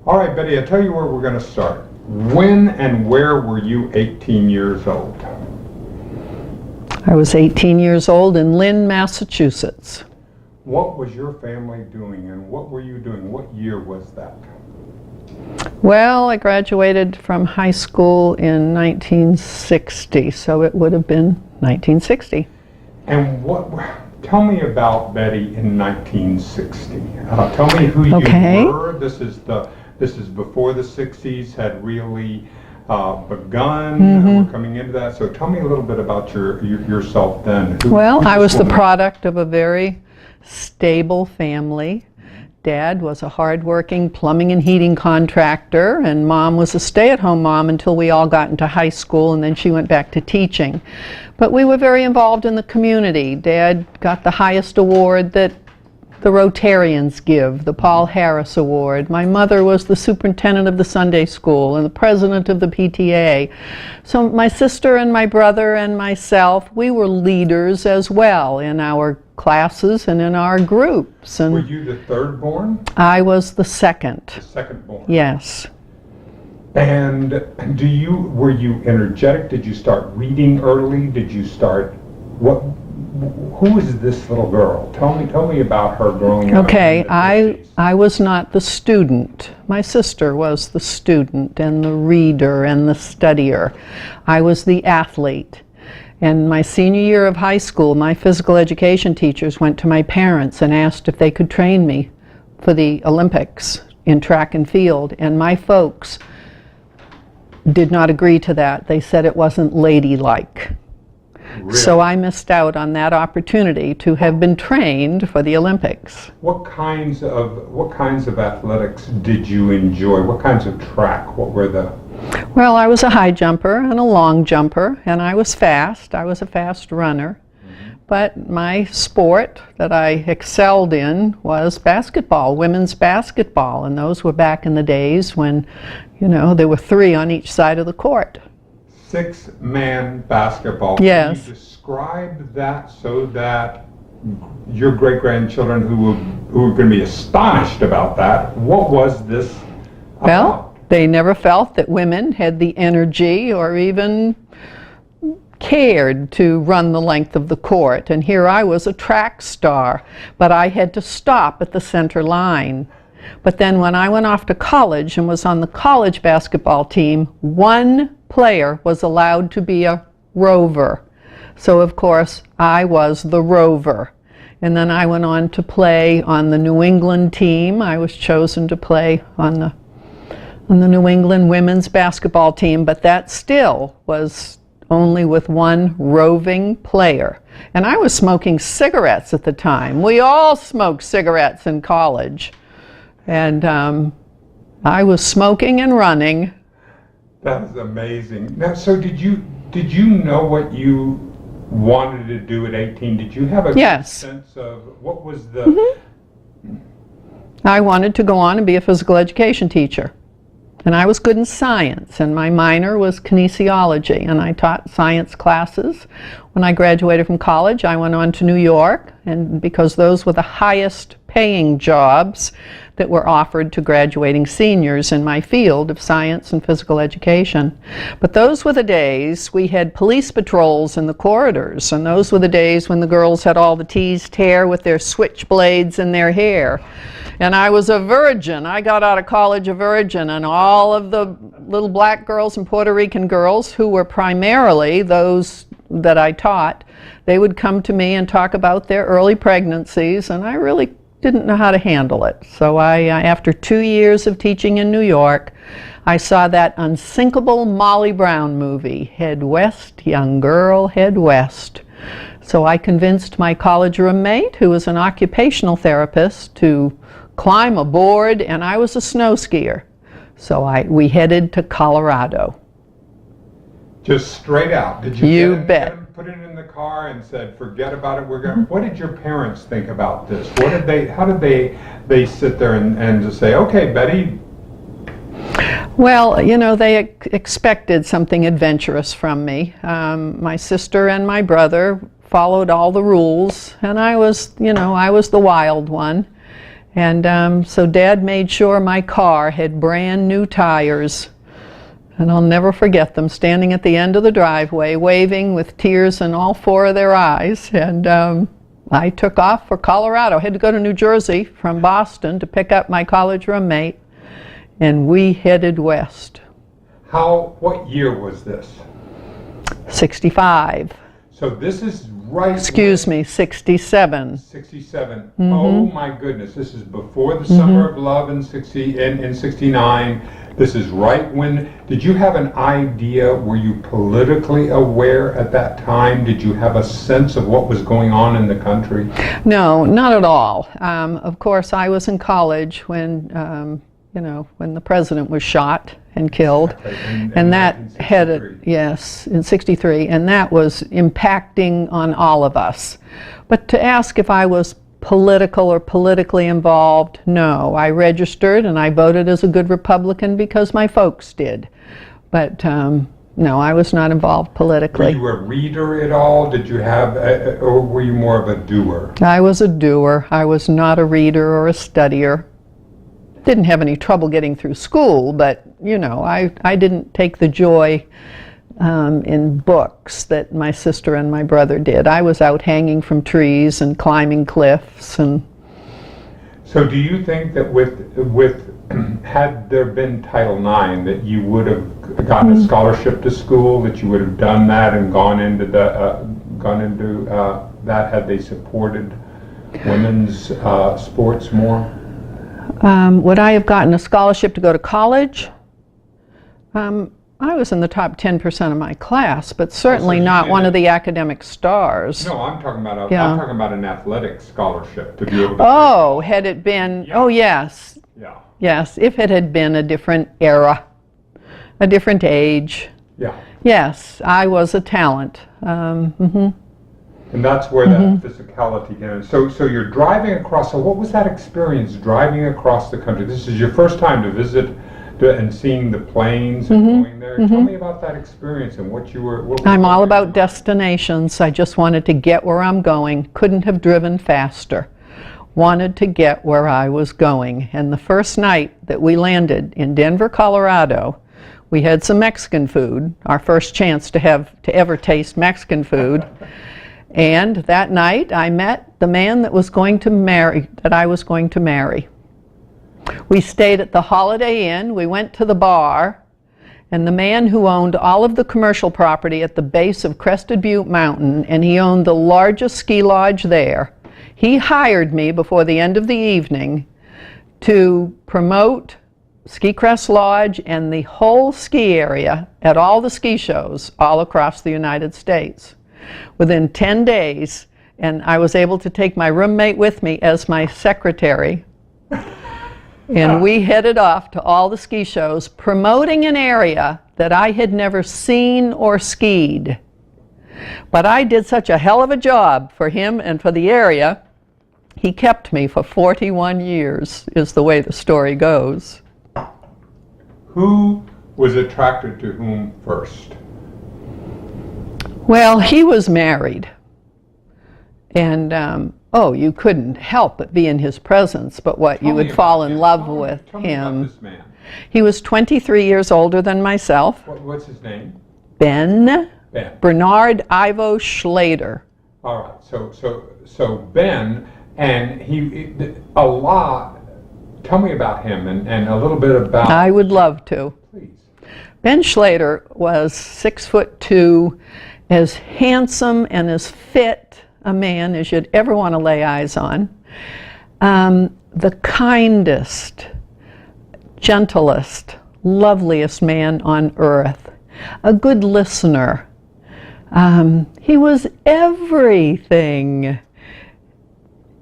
All right, Betty, I'll tell you where we're going to start. When and where were you 18 years old? I was 18 years old in Lynn, Massachusetts. What was your family doing and what were you doing? What year was that? Well, I graduated from high school in 1960, so it would have been 1960. And tell me about Betty in 1960. Tell me who you were. This is before the 60s had really begun. We're coming into that. So tell me a little bit about yourself then. Well, I was the product of a very stable family. Dad was a hard-working plumbing and heating contractor, and Mom was a stay-at-home mom until we all got into high school, and then she went back to teaching. But we were very involved in the community. Dad got the highest award that the Rotarians give, the Paul Harris Award. My mother was the superintendent of the Sunday school and the president of the PTA. So my sister and my brother and myself, we were leaders as well in our classes and in our groups. And were you the third born? I was the second. The second born. Yes. And were you energetic? Did you start reading early? Did you start who is this little girl? Tell me about her growing up. Okay, I was not the student. My sister was the student and the reader and the studier. I was the athlete. And my senior year of high school, my physical education teachers went to my parents and asked if they could train me for the Olympics in track and field. And my folks did not agree to that. They said it wasn't ladylike. Really? So I missed out on that opportunity to have been trained for the Olympics. What kinds of athletics did you enjoy? What kinds of track? What were the... Well, I was a high jumper and a long jumper, and I was fast. I was a fast runner. But my sport that I excelled in was basketball, women's basketball, and those were back in the days when, there were 3 on each side of the court. 6-man basketball. Yes. Can you describe that so that your great-grandchildren who are going to be astonished about that, what was this about? Well, they never felt that women had the energy or even cared to run the length of the court. And here I was a track star, but I had to stop at the center line. But then when I went off to college and was on the college basketball team, 1 player was allowed to be a rover. So of course I was the rover. And then I went on to play on the New England team. I was chosen to play on the New England women's basketball team, but that still was only with 1 roving player. And I was smoking cigarettes at the time. We all smoked cigarettes in college. And I was smoking and running. That is amazing. Now, so did you know what you wanted to do at 18? Did you have a sense of what was the... I wanted to go on and be a physical education teacher. And I was good in science, and my minor was kinesiology, and I taught science classes. When I graduated from college, I went on to New York, and because those were the highest paying jobs that were offered to graduating seniors in my field of science and physical education. But those were the days we had police patrols in the corridors, and those were the days when the girls had all the teased hair with their switchblades in their hair. And I was a virgin. I got out of college a virgin, and all of the little black girls and Puerto Rican girls, who were primarily those that I taught, they would come to me and talk about their early pregnancies, and I really didn't know how to handle it. So after 2 years of teaching in New York, I saw that unsinkable Molly Brown movie, Head West, Young Girl, Head West. So I convinced my college roommate, who was an occupational therapist, to climb aboard, and I was a snow skier. So we headed to Colorado. Just straight out? Did you You bet. Put it in the car and said, forget about it, we're going. What did your parents think about this? How did they sit there and just say, okay, Betty? Well, they expected something adventurous from me. My sister and my brother followed all the rules, and I was the wild one. And so Dad made sure my car had brand new tires. And I'll never forget them standing at the end of the driveway, waving with tears in all four of their eyes. And I took off for Colorado. I had to go to New Jersey from Boston to pick up my college roommate, and we headed west. What year was this? 65. So this is right... Excuse me, 67. 67. Mm-hmm. Oh my goodness, this is before the Summer of Love in 69. This is right when... Did you have an idea? Were you politically aware at that time? Did you have a sense of what was going on in the country? No, not at all. Of course, I was in college when, when the president was shot and killed. And that had, yes, in 63, and that was impacting on all of us. But to ask if I was political or politically involved, no. I registered and I voted as a good Republican because my folks did. But no, I was not involved politically. Were you a reader at all? Did you have, or were you more of a doer? I was a doer. I was not a reader or a studier. Didn't have any trouble getting through school, but I didn't take the joy in books that my sister and my brother did. I was out hanging from trees and climbing cliffs. And so do you think that had there been Title IX, that you would have gotten a scholarship to school, that you would have done that and gone into that had they supported women's sports more? Would I have gotten a scholarship to go to college? I was in the top 10% of my class, but certainly not one of the academic stars. No, I'm talking about an athletic scholarship to be able to... Oh, had it been... Yeah. Oh, yes. Yeah. Yes, if it had been a different era, a different age. Yeah. Yes, I was a talent. Mm-hmm. And that's where that physicality came in. So you're driving across, so what was that experience driving across the country? This is your first time to visit and seeing the planes and going there. Tell me about that experience and what you were... I'm all about destinations. I just wanted to get where I'm going. Couldn't have driven faster. Wanted to get where I was going. And the first night that we landed in Denver, Colorado, we had some Mexican food, our first chance to ever taste Mexican food. And that night I met the man that I was going to marry. We stayed at the Holiday Inn, we went to the bar, and the man who owned all of the commercial property at the base of Crested Butte Mountain, and he owned the largest ski lodge there, he hired me before the end of the evening to promote Ski Crest Lodge and the whole ski area at all the ski shows all across the United States. Within 10 days, and I was able to take my roommate with me as my secretary, and we headed off to all the ski shows, promoting an area that I had never seen or skied. But I did such a hell of a job for him and for the area, he kept me for 41 years, is the way the story goes. Who was attracted to whom first? Well, he was married. And you couldn't help but be in his presence, but you would fall in love with him. Tell me about this man. He was 23 years older than myself. What's his name? Ben. Ben. Bernard Ivo Schleder. All right. So Ben, and tell me about him and a little bit about... I would love to. Please. Ben Schleder was 6'2", as handsome and as fit a man as you'd ever want to lay eyes on. The kindest, gentlest, loveliest man on earth. A good listener. He was everything.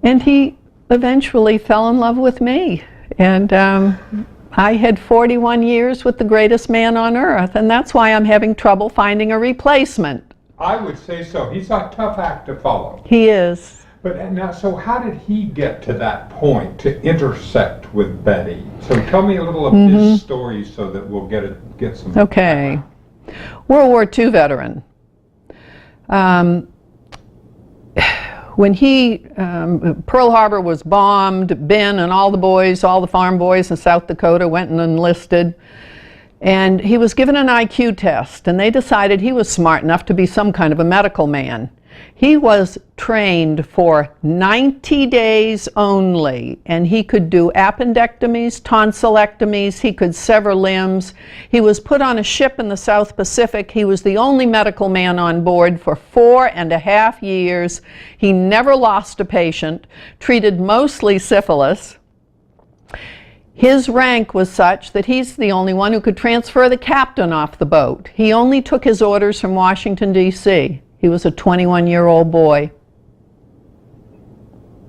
And he eventually fell in love with me. And I had 41 years with the greatest man on earth, and that's why I'm having trouble finding a replacement. I would say so. He's a tough act to follow. He is. But now, so how did he get to that point to intersect with Betty? So tell me a little of his story so that we'll get some. Okay. World War II veteran. when Pearl Harbor was bombed, Ben and all the boys, all the farm boys in South Dakota went and enlisted. And he was given an IQ test, and they decided he was smart enough to be some kind of a medical man. He was trained for 90 days only, and he could do appendectomies, tonsillectomies, he could sever limbs. He was put on a ship in the South Pacific. He was the only medical man on board for 4.5 years. He never lost a patient, treated mostly syphilis. His rank was such that he's the only one who could transfer the captain off the boat. He only took his orders from Washington, D.C. He was a 21-year-old boy.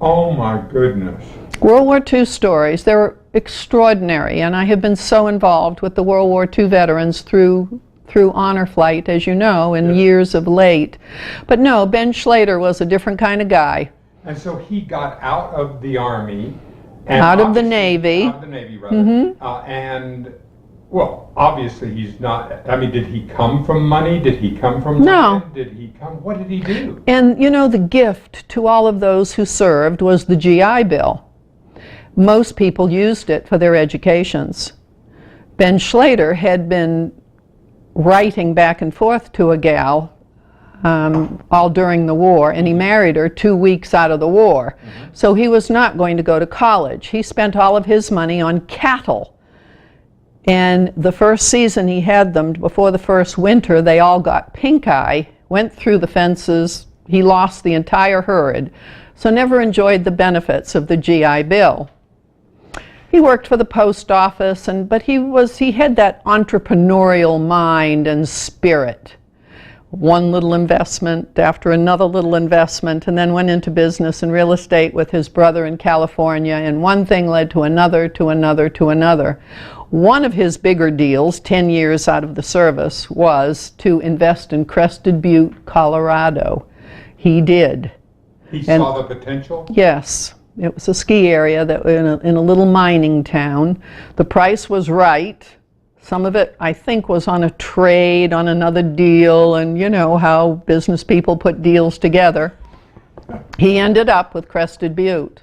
Oh my goodness. World War II stories, they're extraordinary, and I have been so involved with the World War II veterans through honor flight, as you know, in years of late. But no, Ben Schleder was a different kind of guy. And so he got out of the Army. And Out of the Navy. Out of the Navy, rather. And, well, obviously he's not, I mean, did he come from money? Did he come from No. land? Did he come, what did he do? And, you know, the gift to all of those who served was the GI Bill. Most people used it for their educations. Ben Schleder had been writing back and forth to a gal all during the war, and he married her 2 weeks out of the war. So he was not going to go to college. He spent all of his money on cattle. And the first season he had them, before the first winter, they all got pink eye, went through the fences. He lost the entire herd, so never enjoyed the benefits of the GI Bill. He worked for the post office, but he had that entrepreneurial mind and spirit. One little investment after another little investment, and then went into business and real estate with his brother in California, and one thing led to another, to another, to another. One of his bigger deals, 10 years out of the service, was to invest in Crested Butte, Colorado. He did. He saw the potential? Yes. It was a ski area that in a little mining town. The price was right. Some of it, I think, was on a trade, on another deal, and you know how business people put deals together. He ended up with Crested Butte.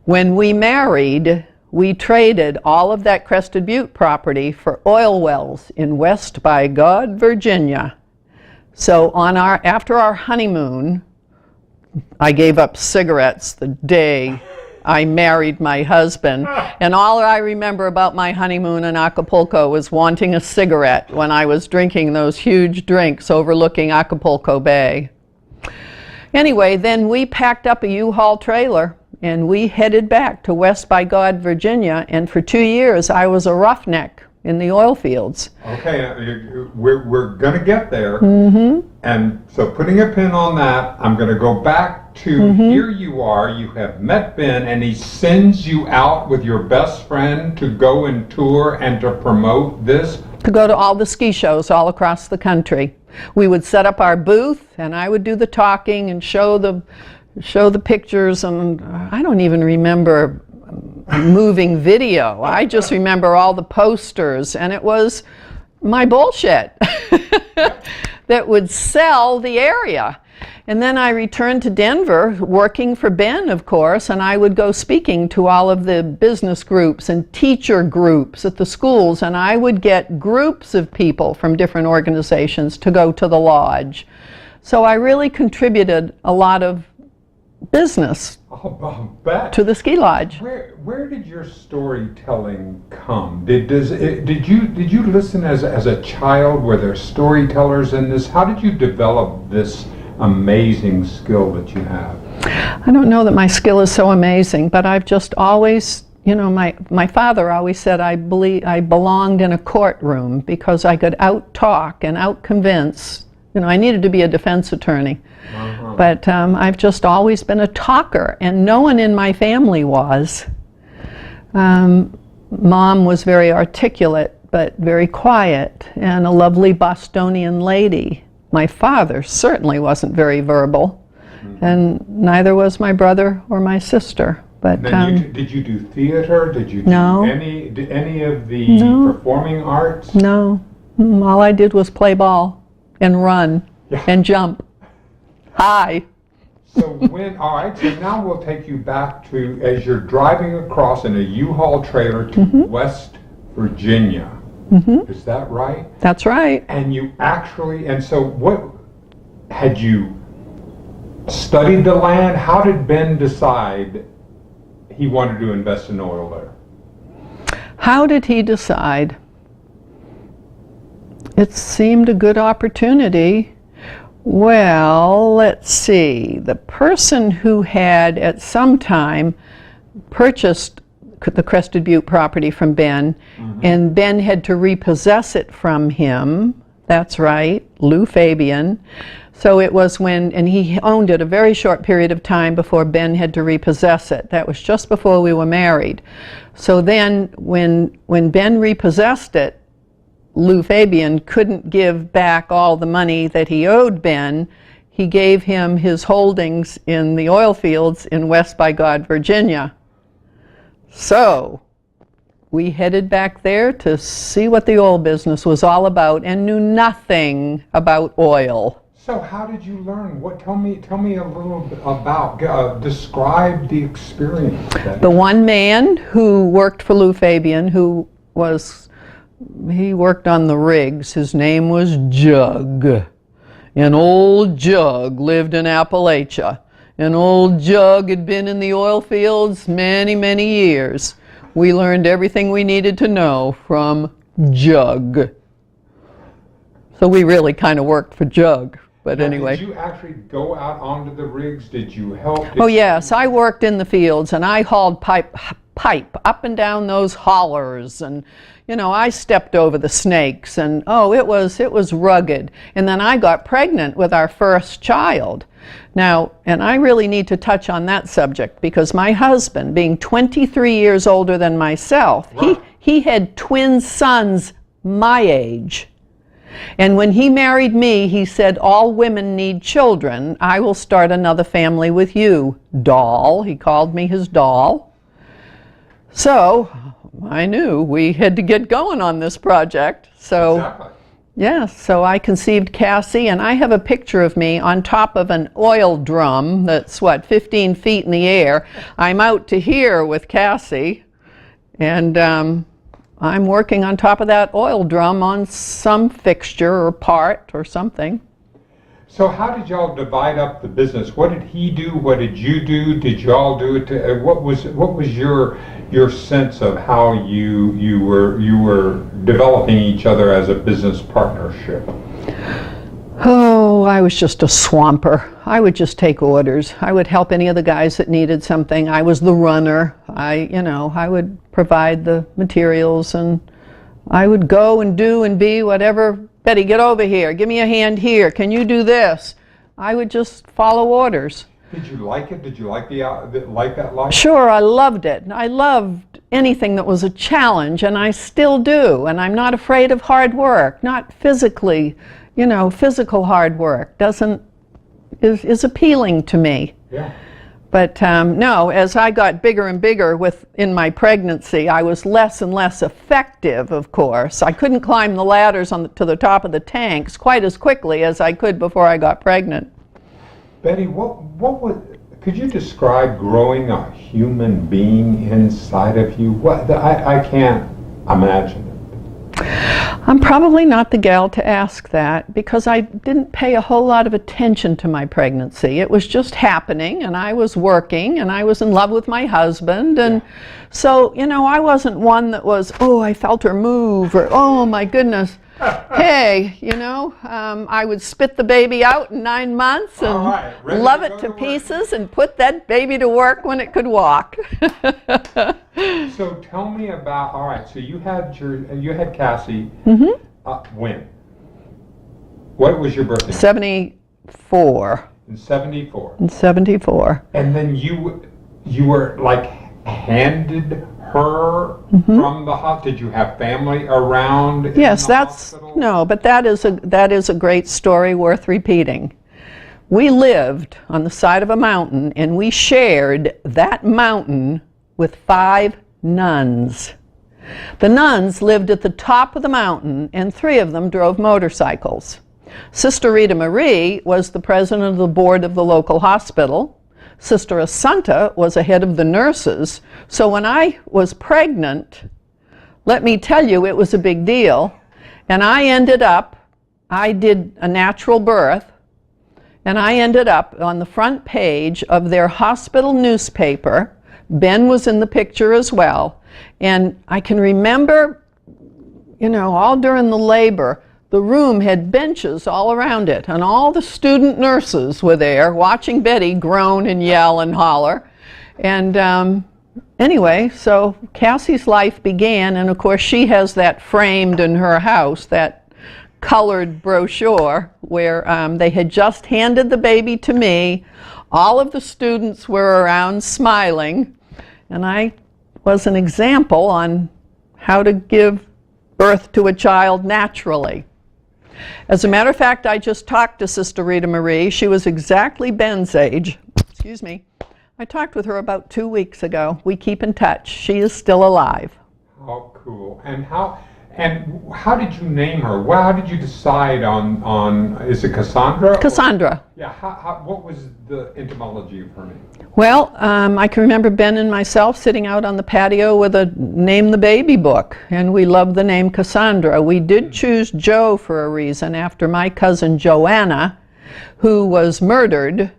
When we married, we traded all of that Crested Butte property for oil wells in West by God, Virginia. So after our honeymoon, I gave up cigarettes the day I married my husband, and all I remember about my honeymoon in Acapulco was wanting a cigarette when I was drinking those huge drinks overlooking Acapulco Bay. Anyway, then we packed up a U-Haul trailer and we headed back to West by God, Virginia, and for 2 years I was a roughneck in the oil fields. Okay, we're going to get there. And so putting a pin on that, I'm going to go back to here you are, you have met Ben, and he sends you out with your best friend to go and tour and to promote this? To go to all the ski shows all across the country. We would set up our booth, and I would do the talking and show the pictures, and I don't even remember moving video. I just remember all the posters, and it was my bullshit that would sell the area. And then I returned to Denver, working for Ben, of course, and I would go speaking to all of the business groups and teacher groups at the schools, and I would get groups of people from different organizations to go to the lodge. So I really contributed a lot of business to the ski lodge. Where did your storytelling come? Did you listen as a child? Were there storytellers in this? How did you develop this amazing skill that you have? I don't know that my skill is so amazing, but I've just always, you know, my father always said I belonged in a courtroom because I could out-talk and out-convince. You know, I needed to be a defense attorney. But I've just always been a talker, and no one in my family was. Mom was very articulate, but very quiet, and a lovely Bostonian lady. My father certainly wasn't very verbal, and neither was my brother or my sister. But did you do theater? Did you do any of the performing arts? No. All I did was play ball and run and jump high. So all right, so now we'll take you back to, as you're driving across in a U-Haul trailer to West Virginia. Is that right? That's right. And and so what, had you studied the land? How did Ben decide he wanted to invest in oil there? How did he decide? It seemed a good opportunity. Well, let's see. The person who had at some time purchased the Crested Butte property from Ben, and Ben had to repossess it from him. That's right, Lou Fabian. So it was and he owned it a very short period of time before Ben had to repossess it. That was just before we were married. So then when Ben repossessed it, Lou Fabian couldn't give back all the money that he owed Ben. He gave him his holdings in the oil fields in West by God, Virginia. So we headed back there to see what the oil business was all about and knew nothing about oil. So how did you learn? Tell me a little bit about, describe the experience. The one man who worked for Lou Fabian, he worked on the rigs. His name was Jug. An old Jug lived in Appalachia. An old Jug had been in the oil fields many, many years. We learned everything we needed to know from Jug. So we really kind of worked for Jug. But anyway. Did you actually go out onto the rigs? Did you help? Oh yes, I worked in the fields and I hauled pipe up and down those hollers, and I stepped over the snakes, and it was rugged. And then I got pregnant with our first child. Now, and I really need to touch on that subject because my husband, being 23 years older than myself, right, he had twin sons my age. And when he married me, he said, all women need children. I will start another family with you, doll. He called me his doll. So I knew we had to get going on this project. So, exactly. Yes, so I conceived Cassie, and I have a picture of me on top of an oil drum that's, 15 feet in the air. I'm out to here with Cassie, and I'm working on top of that oil drum on some fixture or part or something. So how did y'all divide up the business? What did he do? What did you do? Did y'all do it? What was your sense of how you were developing each other as a business partnership? Oh, I was just a swamper. I would just take orders. I would help any of the guys that needed something. I was the runner. I would provide the materials, and I would go and do and be whatever. Betty, get over here. Give me a hand here. Can you do this? I would just follow orders. Did you like it? Did you like that life? Sure, I loved it. I loved anything that was a challenge, and I still do. And I'm not afraid of hard work. Not physically, physical hard work is appealing to me. Yeah. But no, as I got bigger and bigger in my pregnancy, I was less and less effective, of course. I couldn't climb the ladders to the top of the tanks quite as quickly as I could before I got pregnant. Betty, could you describe growing a human being inside of you? I can't imagine it. I'm probably not the gal to ask that because I didn't pay a whole lot of attention to my pregnancy. It was just happening, and I was working, and I was in love with my husband, and so, I wasn't one that was, I felt her move, or oh my goodness. Hey, I would spit the baby out in 9 months and love it to pieces and put that baby to work when it could walk. So tell me about, so you had Cassie, when? What was your birthday? 74. In 74. In 74. And then you were like handed her from the hospital? Did you have family around? Yes, hospital? No, but that is a great story worth repeating. We lived on the side of a mountain, and we shared that mountain with 5 nuns. The nuns lived at the top of the mountain, and 3 of them drove motorcycles. Sister Rita Marie was the president of the board of the local hospital. Sister Assunta was a head of the nurses. So when I was pregnant, let me tell you, it was a big deal. And I did a natural birth, and I ended up on the front page of their hospital newspaper. Ben was in the picture as well. And I can remember, you know, all during the labor, the room had benches all around it, and all the student nurses were there watching Betty groan and yell and holler. And anyway, so Cassie's life began, and of course she has that framed in her house, that colored brochure where they had just handed the baby to me. All of the students were around smiling, and I was an example on how to give birth to a child naturally. As a matter of fact, I just talked to Sister Rita Marie. She was exactly Ben's age. Excuse me. I talked with her about 2 weeks ago. We keep in touch. She is still alive. How cool. And how did you name her? Well, how did you decide on is it Cassandra? Cassandra. Yeah, what was the etymology of her name? Well, I can remember Ben and myself sitting out on the patio with a Name the Baby book, and we loved the name Cassandra. We did choose Joe for a reason, after my cousin Joanna, who was murdered.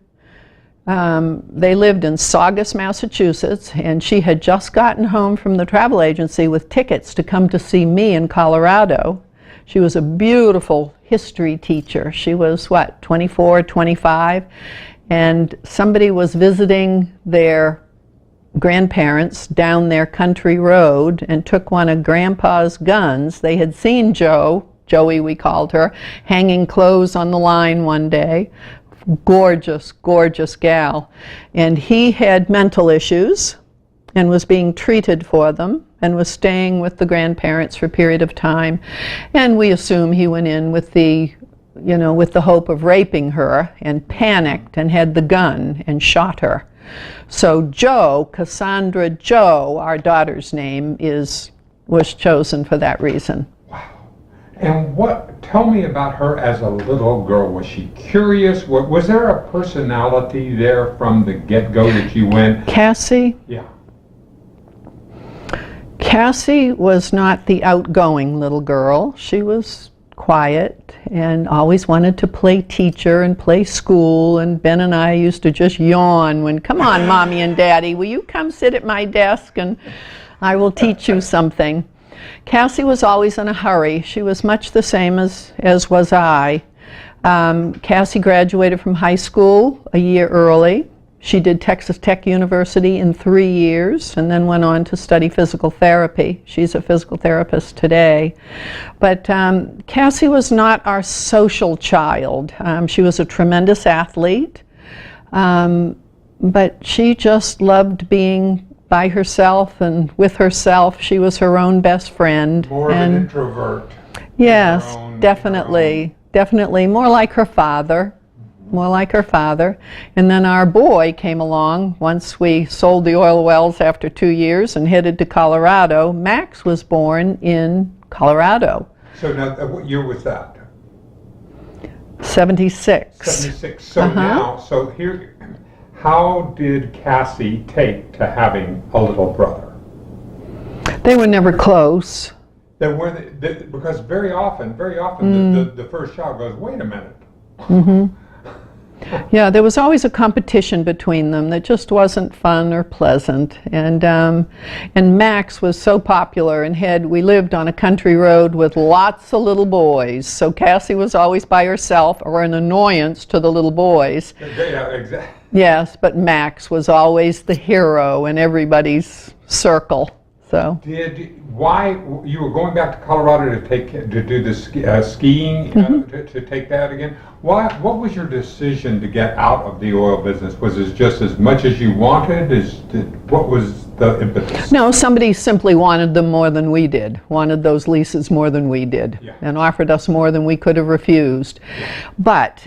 They lived in Saugus, Massachusetts, and she had just gotten home from the travel agency with tickets to come to see me in Colorado. She was a beautiful history teacher. She was, 24, 25? And somebody was visiting their grandparents down their country road and took one of Grandpa's guns. They had seen Joey we called her, hanging clothes on the line one day. Gorgeous, gorgeous gal. And he had mental issues and was being treated for them and was staying with the grandparents for a period of time. And we assume he went in with the hope of raping her, and panicked and had the gun and shot her. So Cassandra Joe, our daughter's name, was chosen for that reason. Wow. And tell me about her as a little girl. Was she curious? Was there a personality there from the get-go that you went? Cassie? Yeah. Cassie was not the outgoing little girl. She was quiet and always wanted to play teacher and play school, and Ben and I used to just yawn when, come on, Mommy and Daddy, will you come sit at my desk and I will teach you something. Cassie was always in a hurry. She was much the same as was I. Cassie graduated from high school a year early. She did Texas Tech University in 3 years and then went on to study physical therapy. She's a physical therapist today. But Cassie was not our social child. She was a tremendous athlete, but she just loved being by herself and with herself. She was her own best friend. More of an introvert. Yes, definitely. Definitely more like her father. More like her father. And then our boy came along once we sold the oil wells after 2 years and headed to Colorado. Max was born in Colorado. So now, what year was that? 76. 76. So now, here, how did Cassie take to having a little brother? They were never close. Because very often the first child goes, wait a minute. Mm-hmm. Yeah, there was always a competition between them that just wasn't fun or pleasant. And Max was so popular, and we lived on a country road with lots of little boys. So Cassie was always by herself, or an annoyance to the little boys. Yeah, exactly. Yes, but Max was always the hero in everybody's circle. So. Why you were going back to Colorado to do the skiing, to take that again? What was your decision to get out of the oil business? Was it just as much as you wanted? What was the impetus? No, somebody simply wanted them more than we did, wanted those leases more than we did, and offered us more than we could have refused. But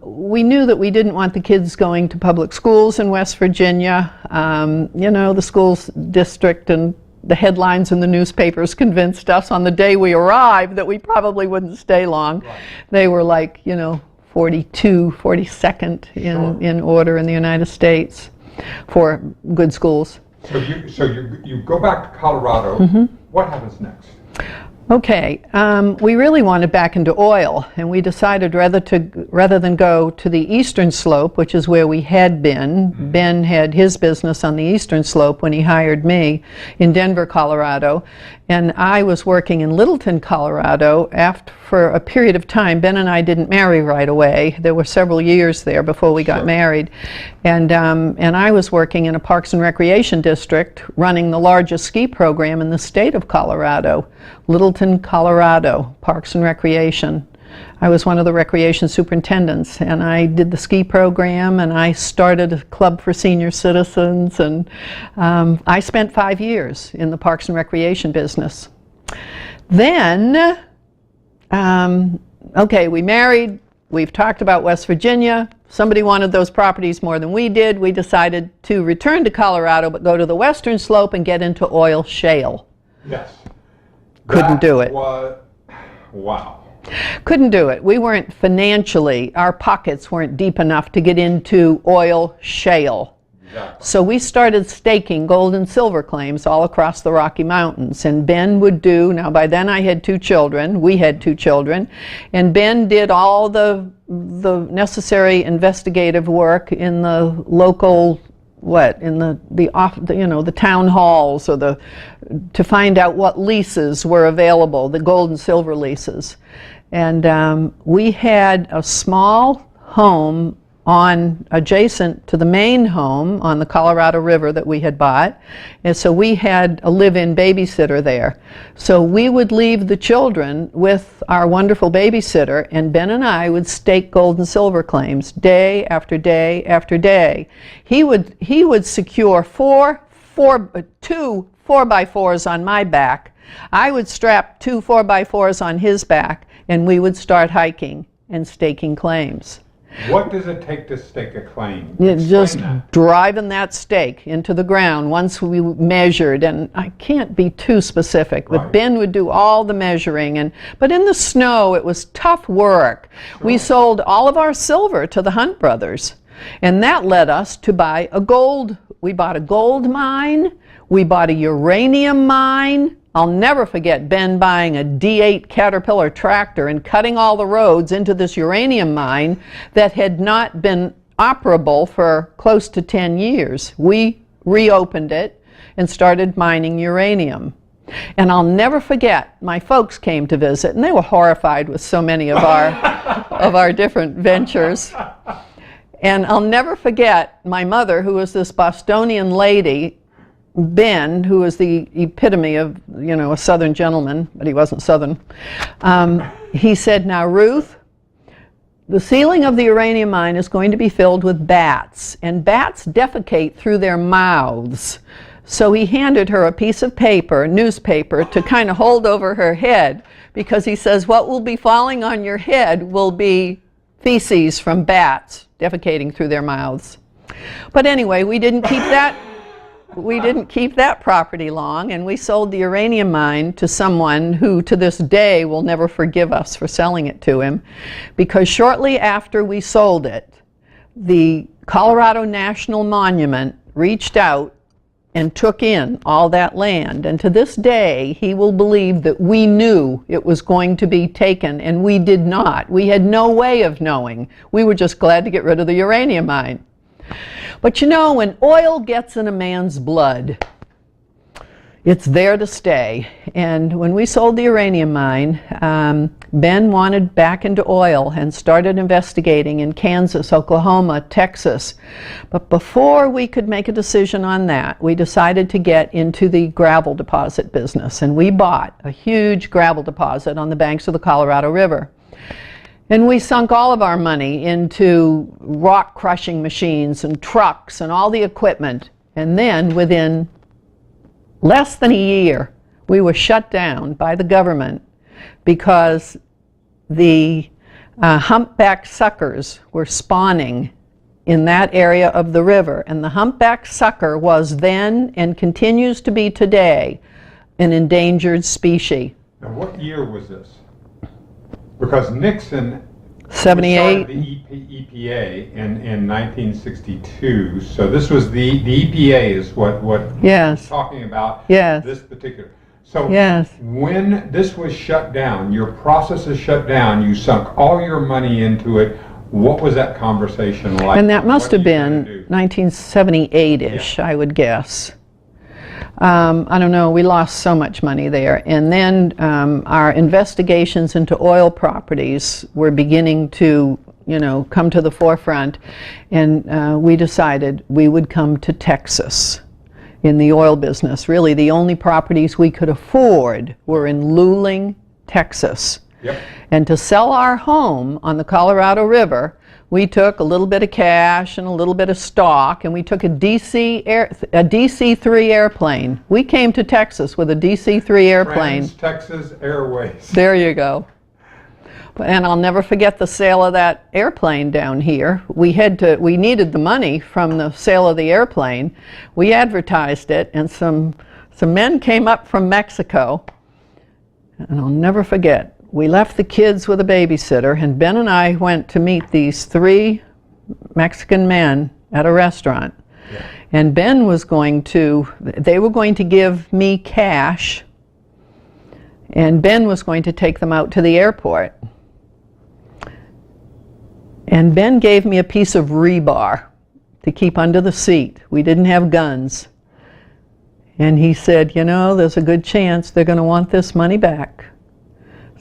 we knew that we didn't want the kids going to public schools in West Virginia. The schools district and the headlines in the newspapers convinced us on the day we arrived that we probably wouldn't stay long. Right. They were like, 42nd in order in the United States for good schools. So you go back to Colorado. What happens next? Okay, we really wanted back into oil, and we decided rather than go to the eastern slope, which is where we had been. Ben had his business on the eastern slope when he hired me in Denver, Colorado, and I was working in Littleton, Colorado. For a period of time, Ben and I didn't marry right away. There were several years there before we got married, and I was working in a Parks and Recreation district, running the largest ski program in the state of Colorado, Littleton, Colorado, Parks and Recreation. I was one of the recreation superintendents, and I did the ski program, and I started a club for senior citizens, and I spent 5 years in the Parks and Recreation business. Then, okay, we married, we've talked about West Virginia. Somebody wanted those properties more than we did. We decided to return to Colorado, but go to the western slope and get into oil shale. Yes. Couldn't do it. Wow. Couldn't do it. We weren't financially, our pockets weren't deep enough to get into oil shale. Exactly. So we started staking gold and silver claims all across the Rocky Mountains, and Ben would do, now by then I had 2 children, we had 2 children, and Ben did all the necessary investigative work in the local, in the town halls, or to find out what leases were available, the gold and silver leases. And we had a small home adjacent to the main home on the Colorado River that we had bought, and so we had a live-in babysitter there. So we would leave the children with our wonderful babysitter, and Ben and I would stake gold and silver claims day after day after day. He would secure 2 4x4s on my back. I would strap 2 4x4s on his back, and we would start hiking and staking claims. What does it take to stake a claim? Just driving that stake into the ground once we measured, and I can't be too specific, but Ben would do all the measuring, but in the snow it was tough work. Sure. We sold all of our silver to the Hunt brothers, and that led us to buy we bought a gold mine, we bought a uranium mine. I'll never forget Ben buying a D8 Caterpillar tractor and cutting all the roads into this uranium mine that had not been operable for close to 10 years. We reopened it and started mining uranium. And I'll never forget, my folks came to visit, and they were horrified with so many of our different ventures. And I'll never forget my mother, who was this Bostonian lady, Ben, who was the epitome of, a Southern gentleman, but he wasn't Southern. He said, "Now, Ruth, the ceiling of the uranium mine is going to be filled with bats, and bats defecate through their mouths." So he handed her a piece of newspaper, to kind of hold over her head, because he says, what will be falling on your head will be feces from bats defecating through their mouths. But anyway, we didn't keep that property long, and we sold the uranium mine to someone who to this day will never forgive us for selling it to him, because shortly after we sold it, the Colorado National Monument reached out and took in all that land, and to this day he will believe that we knew it was going to be taken, and we did not. We had no way of knowing. We were just glad to get rid of the uranium mine. But when oil gets in a man's blood, it's there to stay. And when we sold the uranium mine, Ben wanted back into oil and started investigating in Kansas, Oklahoma, Texas. But before we could make a decision on that, we decided to get into the gravel deposit business. And we bought a huge gravel deposit on the banks of the Colorado River. And we sunk all of our money into rock crushing machines and trucks and all the equipment. And then within less than a year, we were shut down by the government because the humpback suckers were spawning in that area of the river. And the humpback sucker was then, and continues to be today, an endangered species. Now, what year was this? Because Nixon 78. started the EPA in 1962, so this was the EPA is what Yes. we're talking about. Yes. This particular. So Yes. when this was shut down, your process is shut down. You sunk all your money into it. What was that conversation like? And that must What have are you gonna been do? 1978-ish, I would guess. I don't know, we lost so much money there. And then our investigations into oil properties were beginning to, come to the forefront. And we decided we would come to Texas in the oil business. Really, the only properties we could afford were in Luling, Texas. Yep. And to sell our home on the Colorado River, we took a little bit of cash and a little bit of stock, and we took a DC-3 airplane. We came to Texas with a DC-3 airplane. Trans-Texas Airways. There you go. And I'll never forget the sale of that airplane down here. We needed the money from the sale of the airplane. We advertised it, and some men came up from Mexico, and I'll never forget. We left the kids with a babysitter, and Ben and I went to meet these 3 Mexican men at a restaurant. Yeah. And they were going to give me cash, and Ben was going to take them out to the airport. And Ben gave me a piece of rebar to keep under the seat. We didn't have guns. And he said, there's a good chance they're going to want this money back.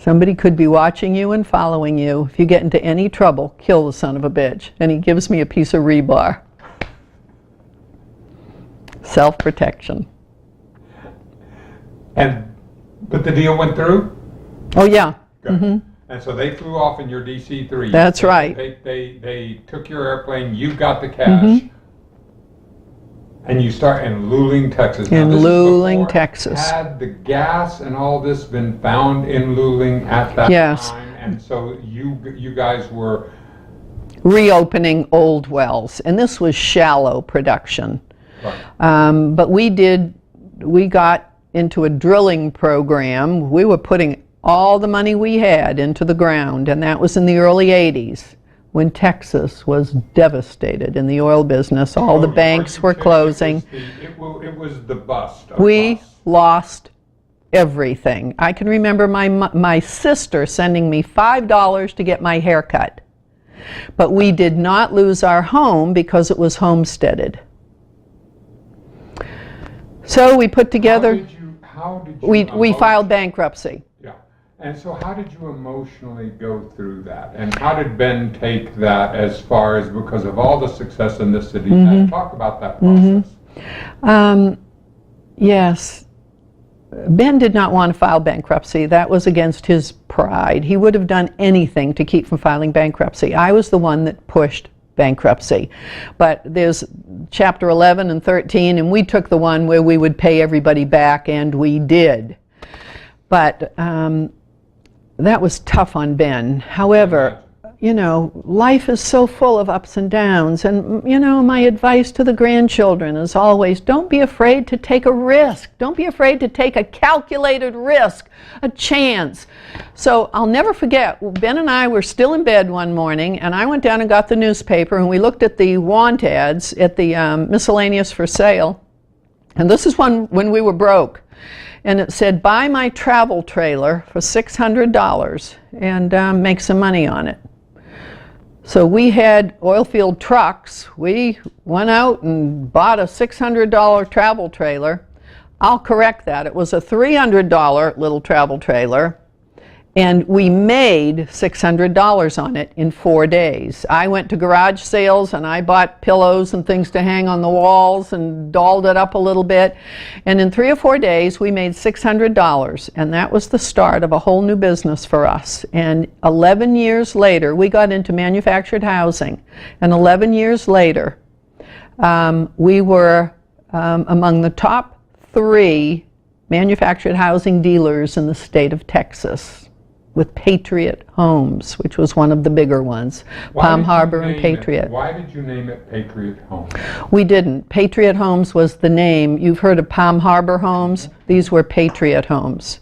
Somebody could be watching you and following you. If you get into any trouble, kill the son of a bitch. And he gives me a piece of rebar. Self-protection. But the deal went through? Oh, yeah. Good. Mm-hmm. And so they flew off in your DC-3. That's right. They took your airplane, you got the cash, and you start in Luling, Texas. In Luling, Texas. Had the gas and all this been found in Luling at that time? And so you guys were reopening old wells, and this was shallow production. Right. But we got into a drilling program. We were putting all the money we had into the ground, and that was in the early 80s when Texas was devastated in the oil business. All the banks were closing. It was the bust. We lost everything. I can remember my sister sending me $5 to get my hair cut. But we did not lose our home because it was homesteaded. So we put together, we filed bankruptcy. Yeah. And so how did you emotionally go through that? And how did Ben take that as far as, because of all the success in this city? Talk about that process. Yes. Ben did not want to file bankruptcy. That was against his pride. He would have done anything to keep from filing bankruptcy. I was the one that pushed bankruptcy. But there's Chapter 11 and 13, and we took the one where we would pay everybody back, and we did. But that was tough on Ben. However, life is so full of ups and downs, and my advice to the grandchildren is always, don't be afraid to take a risk. Don't be afraid to take a calculated risk, a chance. So I'll never forget, Ben and I were still in bed one morning, and I went down and got the newspaper, and we looked at the want ads at the miscellaneous for sale, and this is when we were broke. And it said, buy my travel trailer for $600 and make some money on it. So we had oil field trucks. We went out and bought a $600 travel trailer. I'll correct that. It was a $300 little travel trailer, and we made $600 on it in 4 days. I went to garage sales and I bought pillows and things to hang on the walls and dolled it up a little bit. And in 3 or 4 days we made $600, and that was the start of a whole new business for us. And 11 years later we got into manufactured housing, and 11 years later we were among the top 3 manufactured housing dealers in the state of Texas. with Patriot Homes, which was one of the bigger ones. Palm Harbor and Patriot. Why did you name it Patriot Homes? We didn't. Patriot Homes was the name. You've heard of Palm Harbor Homes? These were Patriot Homes.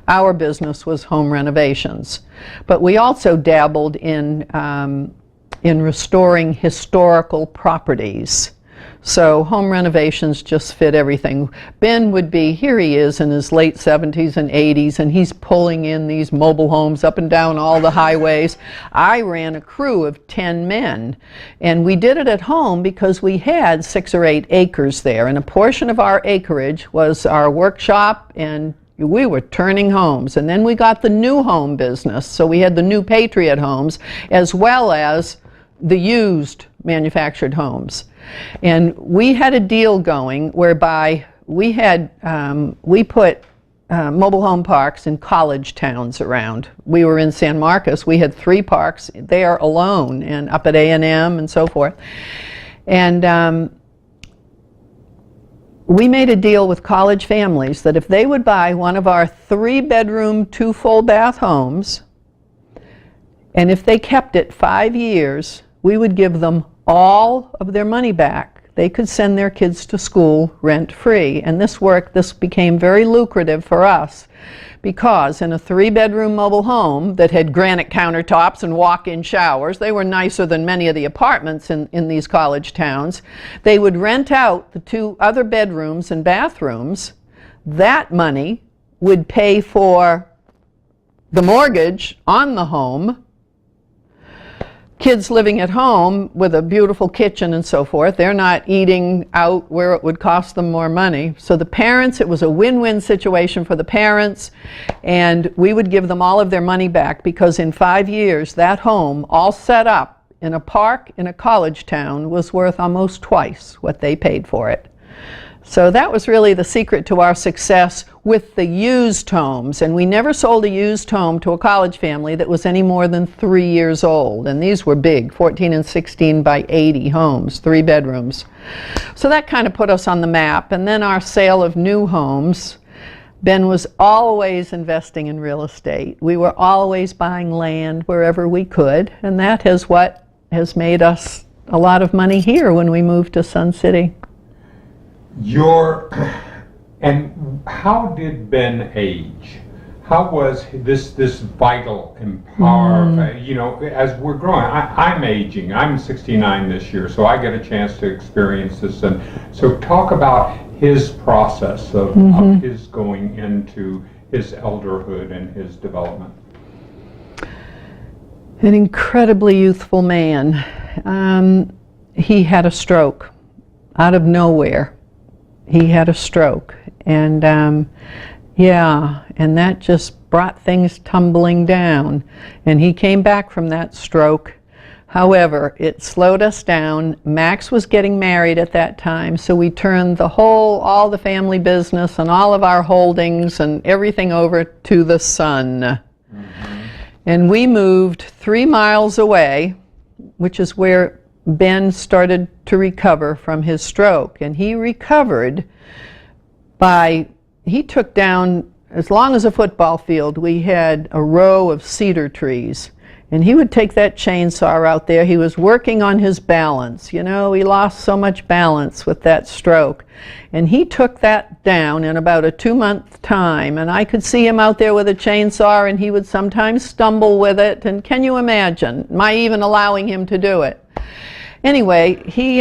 Our business was home renovations. But we also dabbled in restoring historical properties. So home renovations just fit everything. Ben would be, here he is in his late 70s and 80s, and he's pulling in these mobile homes up and down all the highways. I ran a crew of 10 men, and we did it at home because we had 6 or 8 acres there, and a portion of our acreage was our workshop, and we were turning homes. And then we got the new home business, so we had the new Patriot Homes as well as the used manufactured homes. And we had a deal going whereby we put mobile home parks in college towns around. We were in San Marcos. We had 3 parks there alone, and up at A&M and so forth. And we made a deal with college families that if they would buy one of our 3-bedroom, 2 full bath homes, and if they kept it 5 years, we would give them all of their money back. They could send their kids to school rent-free. And this became very lucrative for us because in a 3-bedroom mobile home that had granite countertops and walk-in showers, they were nicer than many of the apartments in these college towns, they would rent out the 2 other bedrooms and bathrooms. That money would pay for the mortgage on the home. Kids living at home with a beautiful kitchen and so forth, they're not eating out where it would cost them more money. So the parents, it was a win-win situation for the parents, and we would give them all of their money back because in 5 years, that home, all set up in a park in a college town, was worth almost twice what they paid for it. So that was really the secret to our success with the used homes. And we never sold a used home to a college family that was any more than 3 years old. And these were big, 14 and 16 by 80 homes, 3 bedrooms. So that kind of put us on the map. And then our sale of new homes, Ben was always investing in real estate. We were always buying land wherever we could. And that is what has made us a lot of money here when we moved to Sun City. And how did Ben age? How was this vital empower? As we're growing, I'm aging. I'm 69 this year, so I get a chance to experience this. And so, talk about his process of his going into his elderhood and his development. An incredibly youthful man. He had a stroke out of nowhere. He had a stroke, and and that just brought things tumbling down, and he came back from that stroke. However, it slowed us down. Max was getting married at that time, so we turned all the family business and all of our holdings and everything over to the son. And we moved 3 miles away, which is where Ben started to recover from his stroke, and he recovered he took down, as long as a football field, we had a row of cedar trees, and he would take that chainsaw out there. He was working on his balance. He lost so much balance with that stroke, and he took that down in about a 2-month time, and I could see him out there with a chainsaw, and he would sometimes stumble with it, and can you imagine my even allowing him to do it? Anyway, he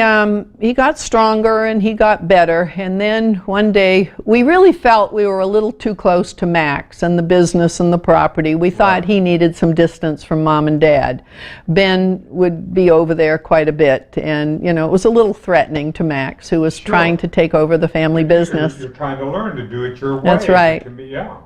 got stronger and he got better, and then one day we really felt we were a little too close to Max and the business and the property. We thought he needed some distance from Mom and Dad. Ben would be over there quite a bit, and it was a little threatening to Max, who was trying to take over the family business. You're trying to learn to do it your way. That's right. Yeah.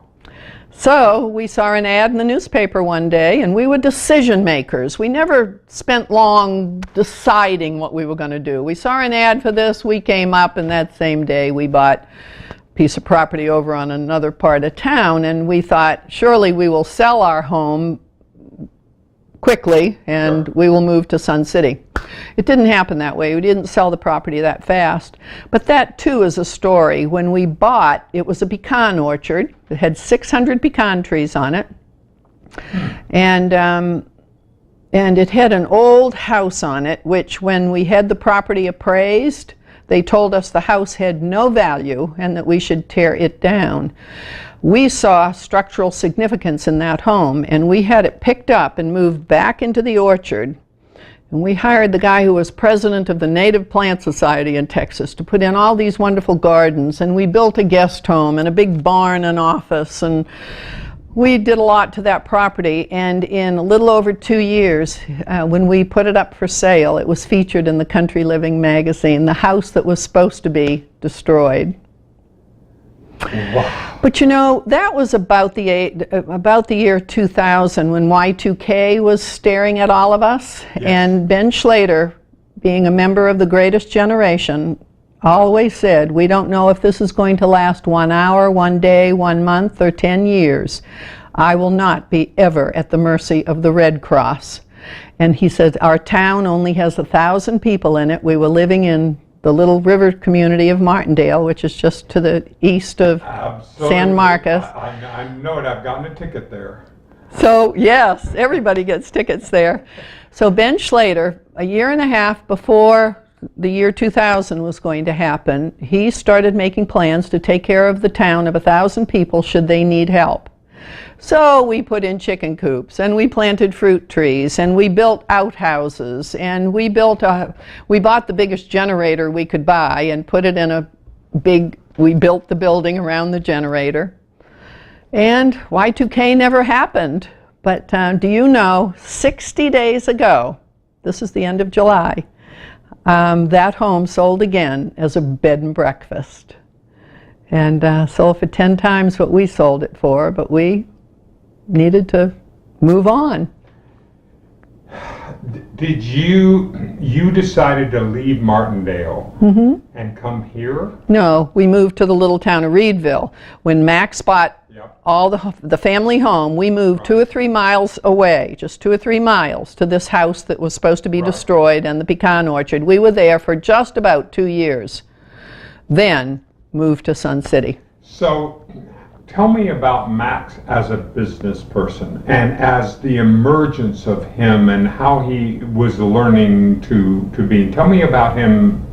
So we saw an ad in the newspaper one day, and we were decision makers. We never spent long deciding what we were going to do. We saw an ad for this, we came up, and that same day we bought a piece of property over on another part of town, and we thought, surely we will sell our home quickly and we will move to Sun City. It didn't happen that way. We didn't sell the property that fast. But that too is a story. When we bought, it was a pecan orchard. It had 600 pecan trees on it. And it had an old house on it, which when we had the property appraised, they told us the house had no value and that we should tear it down. We saw structural significance in that home, and we had it picked up and moved back into the orchard. And we hired the guy who was president of the Native Plant Society in Texas to put in all these wonderful gardens, and we built a guest home and a big barn and office, and we did a lot to that property. And in a little over 2 years, when we put it up for sale, it was featured in the Country Living magazine, the house that was supposed to be destroyed. Wow. But you know, that was about the year 2000, when Y2K was staring at all of us. Yes. And Ben Schleder, being a member of the greatest generation, always said, we don't know if this is going to last 1 hour, 1 day, 1 month, or 10 years. I will not be ever at the mercy of the Red Cross. And he said, our town only has 1,000 people in it. We were living in the little river community of Martindale, which is just to the east of San Marcos. I know it. I've gotten a ticket there. So yes, everybody gets tickets there. So Ben Schleder, a year and a half before the year 2000 was going to happen, he started making plans to take care of the town of 1,000 people should they need help. So we put in chicken coops, and we planted fruit trees, and we built outhouses, and we bought the biggest generator we could buy and put it in we built the building around the generator. And Y2K never happened. But do you know, 60 days ago, this is the end of July, that home sold again as a bed and breakfast. And sold for 10 times what we sold it for, but we needed to move on. Did you decided to leave Martindale and come here? No, we moved to the little town of Reedville. When Max bought all the family home, we moved 2 or 3 miles away, just 2 or 3 miles, to this house that was supposed to be destroyed and the pecan orchard. We were there for just about 2 years. Then moved to Sun City. So tell me about Max as a business person and as the emergence of him and how he was learning to be. Tell me about him.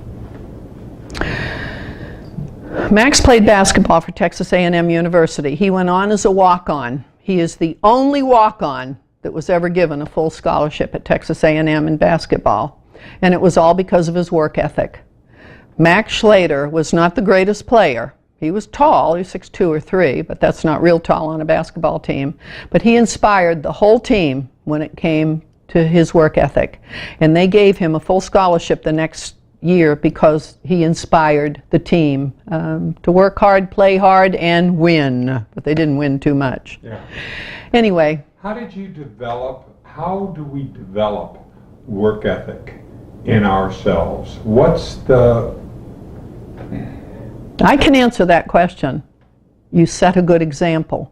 Max played basketball for Texas A&M University. He went on as a walk-on. He is the only walk-on that was ever given a full scholarship at Texas A&M in basketball. And it was all because of his work ethic. Max Schleder was not the greatest player. He was tall, he was 6'2" or 3", but that's not real tall on a basketball team. But he inspired the whole team when it came to his work ethic. And they gave him a full scholarship the next year because he inspired the team to work hard, play hard, and win. But they didn't win too much. Yeah. Anyway. How do we develop work ethic in ourselves? I can answer that question. You set a good example.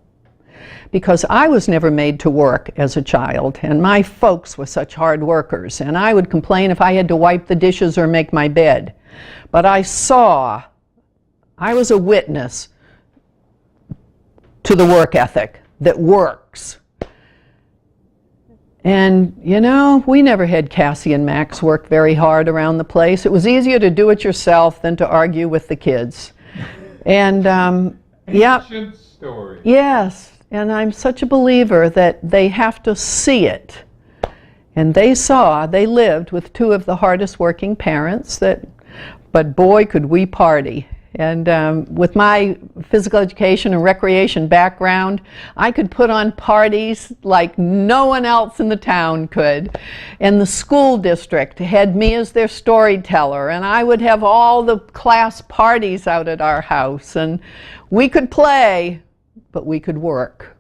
Because I was never made to work as a child, and my folks were such hard workers, and I would complain if I had to wipe the dishes or make my bed. But I was a witness to the work ethic that works. And, you know, we never had Cassie and Max work very hard around the place. It was easier to do it yourself than to argue with the kids. And, Ancient story. Yes. And I'm such a believer that they have to see it. And they lived with 2 of the hardest working parents, but boy, could we party. And with my physical education and recreation background, I could put on parties like no one else in the town could. And the school district had me as their storyteller, and I would have all the class parties out at our house. And we could play, but we could work.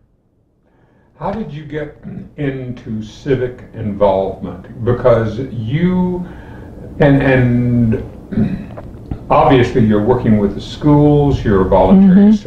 How did you get into civic involvement? Because you, and obviously you're working with the schools, you're volunteering,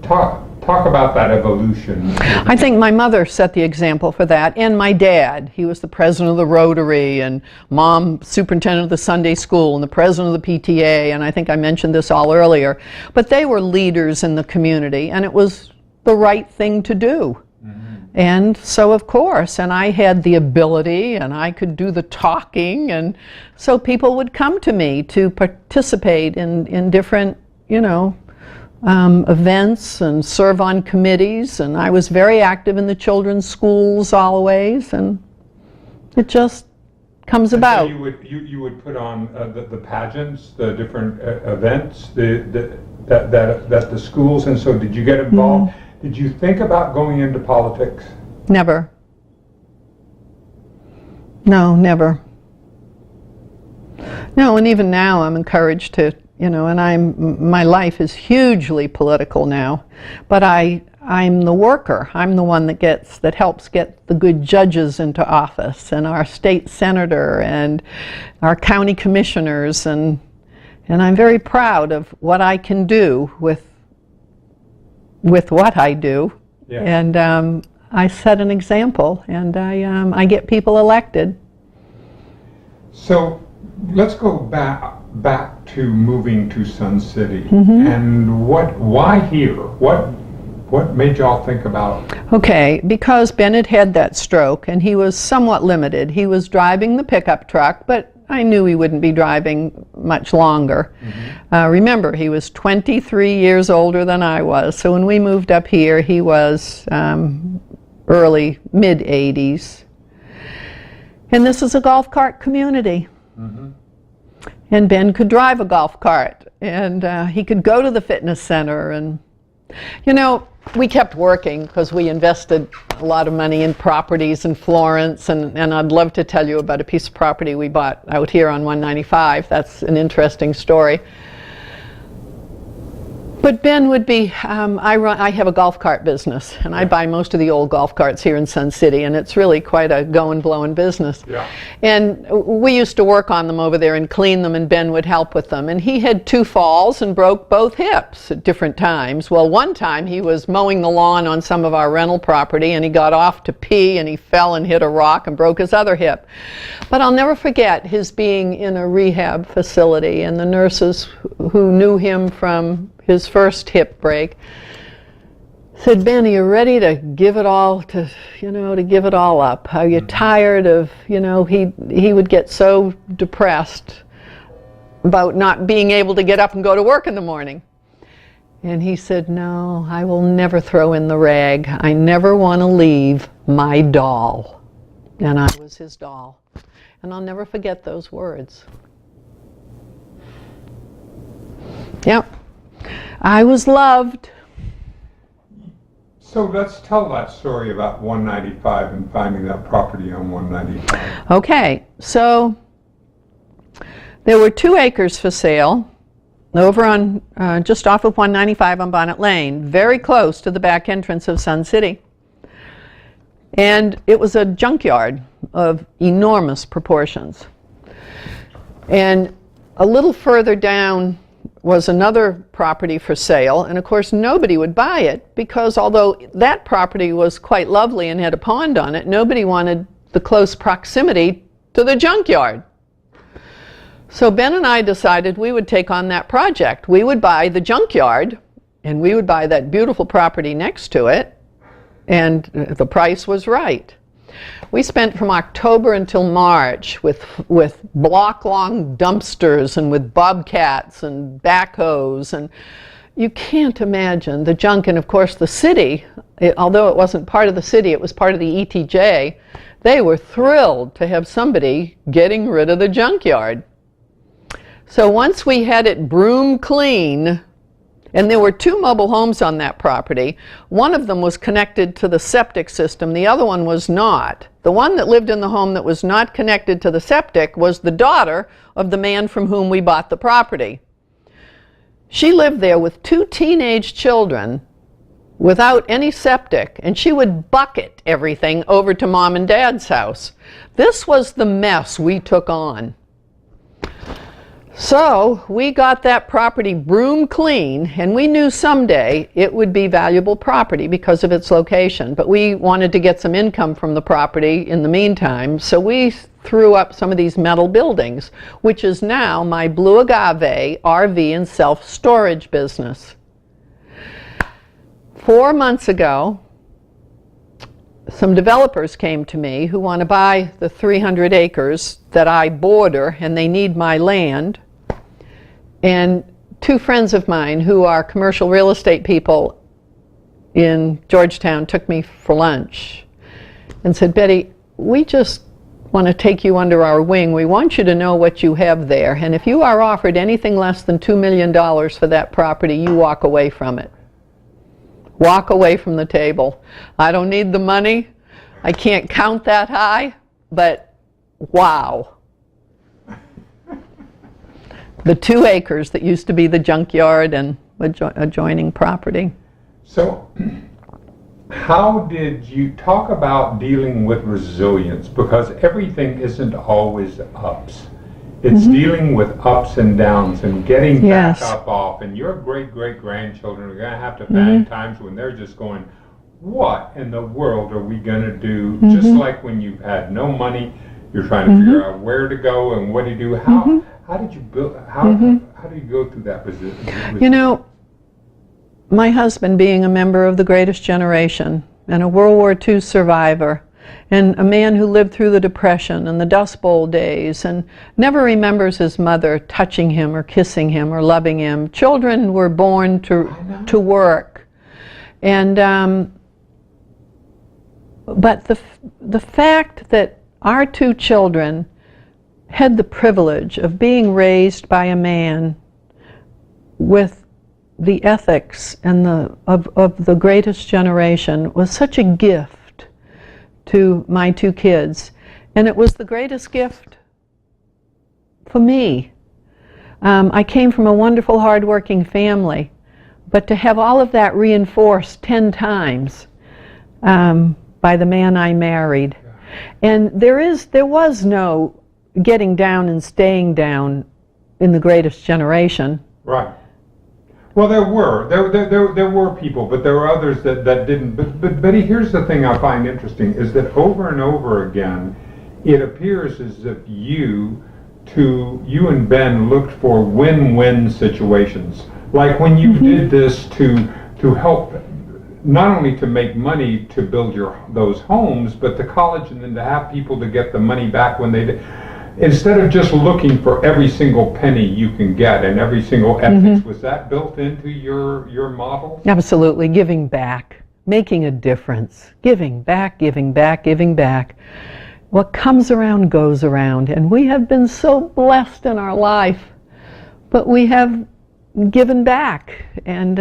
talk about that evolution. I think my mother set the example for that, and my dad. He was the president of the Rotary, and Mom superintendent of the Sunday school, and the president of the PTA, and I think I mentioned this all earlier. But they were leaders in the community, and it was the right thing to do. Mm-hmm. And so, of course, and I had the ability and I could do the talking, and so people would come to me to participate in different, events and serve on committees, and I was very active in the children's schools always, and it just comes about. So you would put on the pageants, the different events that the schools, and so did you get involved? Mm-hmm. Did you think about going into politics? Never. No, never. No, and even now I'm encouraged to, and my life is hugely political now, but I'm the worker. I'm the one that helps get the good judges into office, and our state senator and our county commissioners, and I'm very proud of what I can do with what I do. Yeah. And I set an example, and I get people elected. So let's go back to moving to Sun City. Mm-hmm. And why here? What made y'all think about? Okay, because Bennett had that stroke and he was somewhat limited. He was driving the pickup truck, but I knew he wouldn't be driving much longer. Mm-hmm. Remember, he was 23 years older than I was, so when we moved up here, he was early, mid-80s. And this is a golf cart community. Mm-hmm. And Ben could drive a golf cart, and he could go to the fitness center, and we kept working because we invested a lot of money in properties in Florence, and I'd love to tell you about a piece of property we bought out here on 195. That's an interesting story. But Ben would be, I have a golf cart business, and I buy most of the old golf carts here in Sun City, and it's really quite a going, blowing business. Yeah. And we used to work on them over there and clean them, and Ben would help with them. And he had 2 falls and broke both hips at different times. Well, one time he was mowing the lawn on some of our rental property, and he got off to pee, and he fell and hit a rock and broke his other hip. But I'll never forget his being in a rehab facility, and the nurses who knew him from his first hip break said, "Ben, are you ready to give it all to give it all up? Are you tired of, he would get so depressed about not being able to get up and go to work in the morning." And he said, "No, I will never throw in the rag. I never want to leave my doll." And I was his doll. And I'll never forget those words. Yep. I was loved. So let's tell that story about 195 and finding that property on 195. Okay, so there were 2 acres for sale over on just off of 195 on Bonnet Lane, very close to the back entrance of Sun City. And it was a junkyard of enormous proportions. And a little further down was another property for sale, and of course nobody would buy it because although that property was quite lovely and had a pond on it, nobody wanted the close proximity to the junkyard. So Ben and I decided we would take on that project. We would buy the junkyard, and we would buy that beautiful property next to it, and the price was right. We spent from October until March with block-long dumpsters and with bobcats and backhoes, and you can't imagine the junk. And of course the city, although it wasn't part of the city, it was part of the ETJ, they were thrilled to have somebody getting rid of the junkyard. So once we had it broom clean, and there were 2 mobile homes on that property. One of them was connected to the septic system. The other one was not. The one that lived in the home that was not connected to the septic was the daughter of the man from whom we bought the property. She lived there with 2 teenage children without any septic, and she would bucket everything over to Mom and Dad's house. This was the mess we took on. So we got that property broom clean, and we knew someday it would be valuable property because of its location, but we wanted to get some income from the property in the meantime, so we threw up some of these metal buildings, which is now my Blue Agave RV and self-storage business. 4 months ago, some developers came to me who want to buy the 300 acres that I border, and they need my land. And two friends of mine who are commercial real estate people in Georgetown took me for lunch and said, Betty, we just want to take you under our wing. We want you to know what you have there. And if you are offered anything less than $2 million for that property, you walk away from it. Walk away from the table. I don't need the money. I can't count that high, but wow. The 2 acres that used to be the junkyard and adjoining property. So, how did you talk about dealing with resilience? Because everything isn't always ups. It's dealing with ups and downs and getting back up off. And your great-great-grandchildren are going to have to find times when they're just going, what in the world are we going to do? Just like when you've had no money, you're trying to figure out where to go and what to do. How did you build? How do you go through that resilience? You know, my husband being a member of the greatest generation and a World War II survivor and a man who lived through the Depression and the Dust Bowl days and never remembers his mother touching him or kissing him or loving him. Children were born to work. And but the fact that our 2 children had the privilege of being raised by a man with the ethics and of the greatest generation was such a gift to my 2 kids. And it was the greatest gift for me. I came from a wonderful, hard-working family, but to have all of that reinforced 10 times by the man I married. And there was no getting down and staying down in the greatest generation. Right. Well, there were people, but there were others that didn't. But Betty, here's the thing I find interesting is that over and over again, it appears as if you and Ben looked for win-win situations. Like when you did this to help, not only to make money to build those homes, but the college, and then to have people to get the money back when they did. Instead of just looking for every single penny you can get and every single ethics, was that built into your model? Absolutely, giving back, making a difference, giving back, giving back, giving back. What comes around goes around, and we have been so blessed in our life, but we have given back, and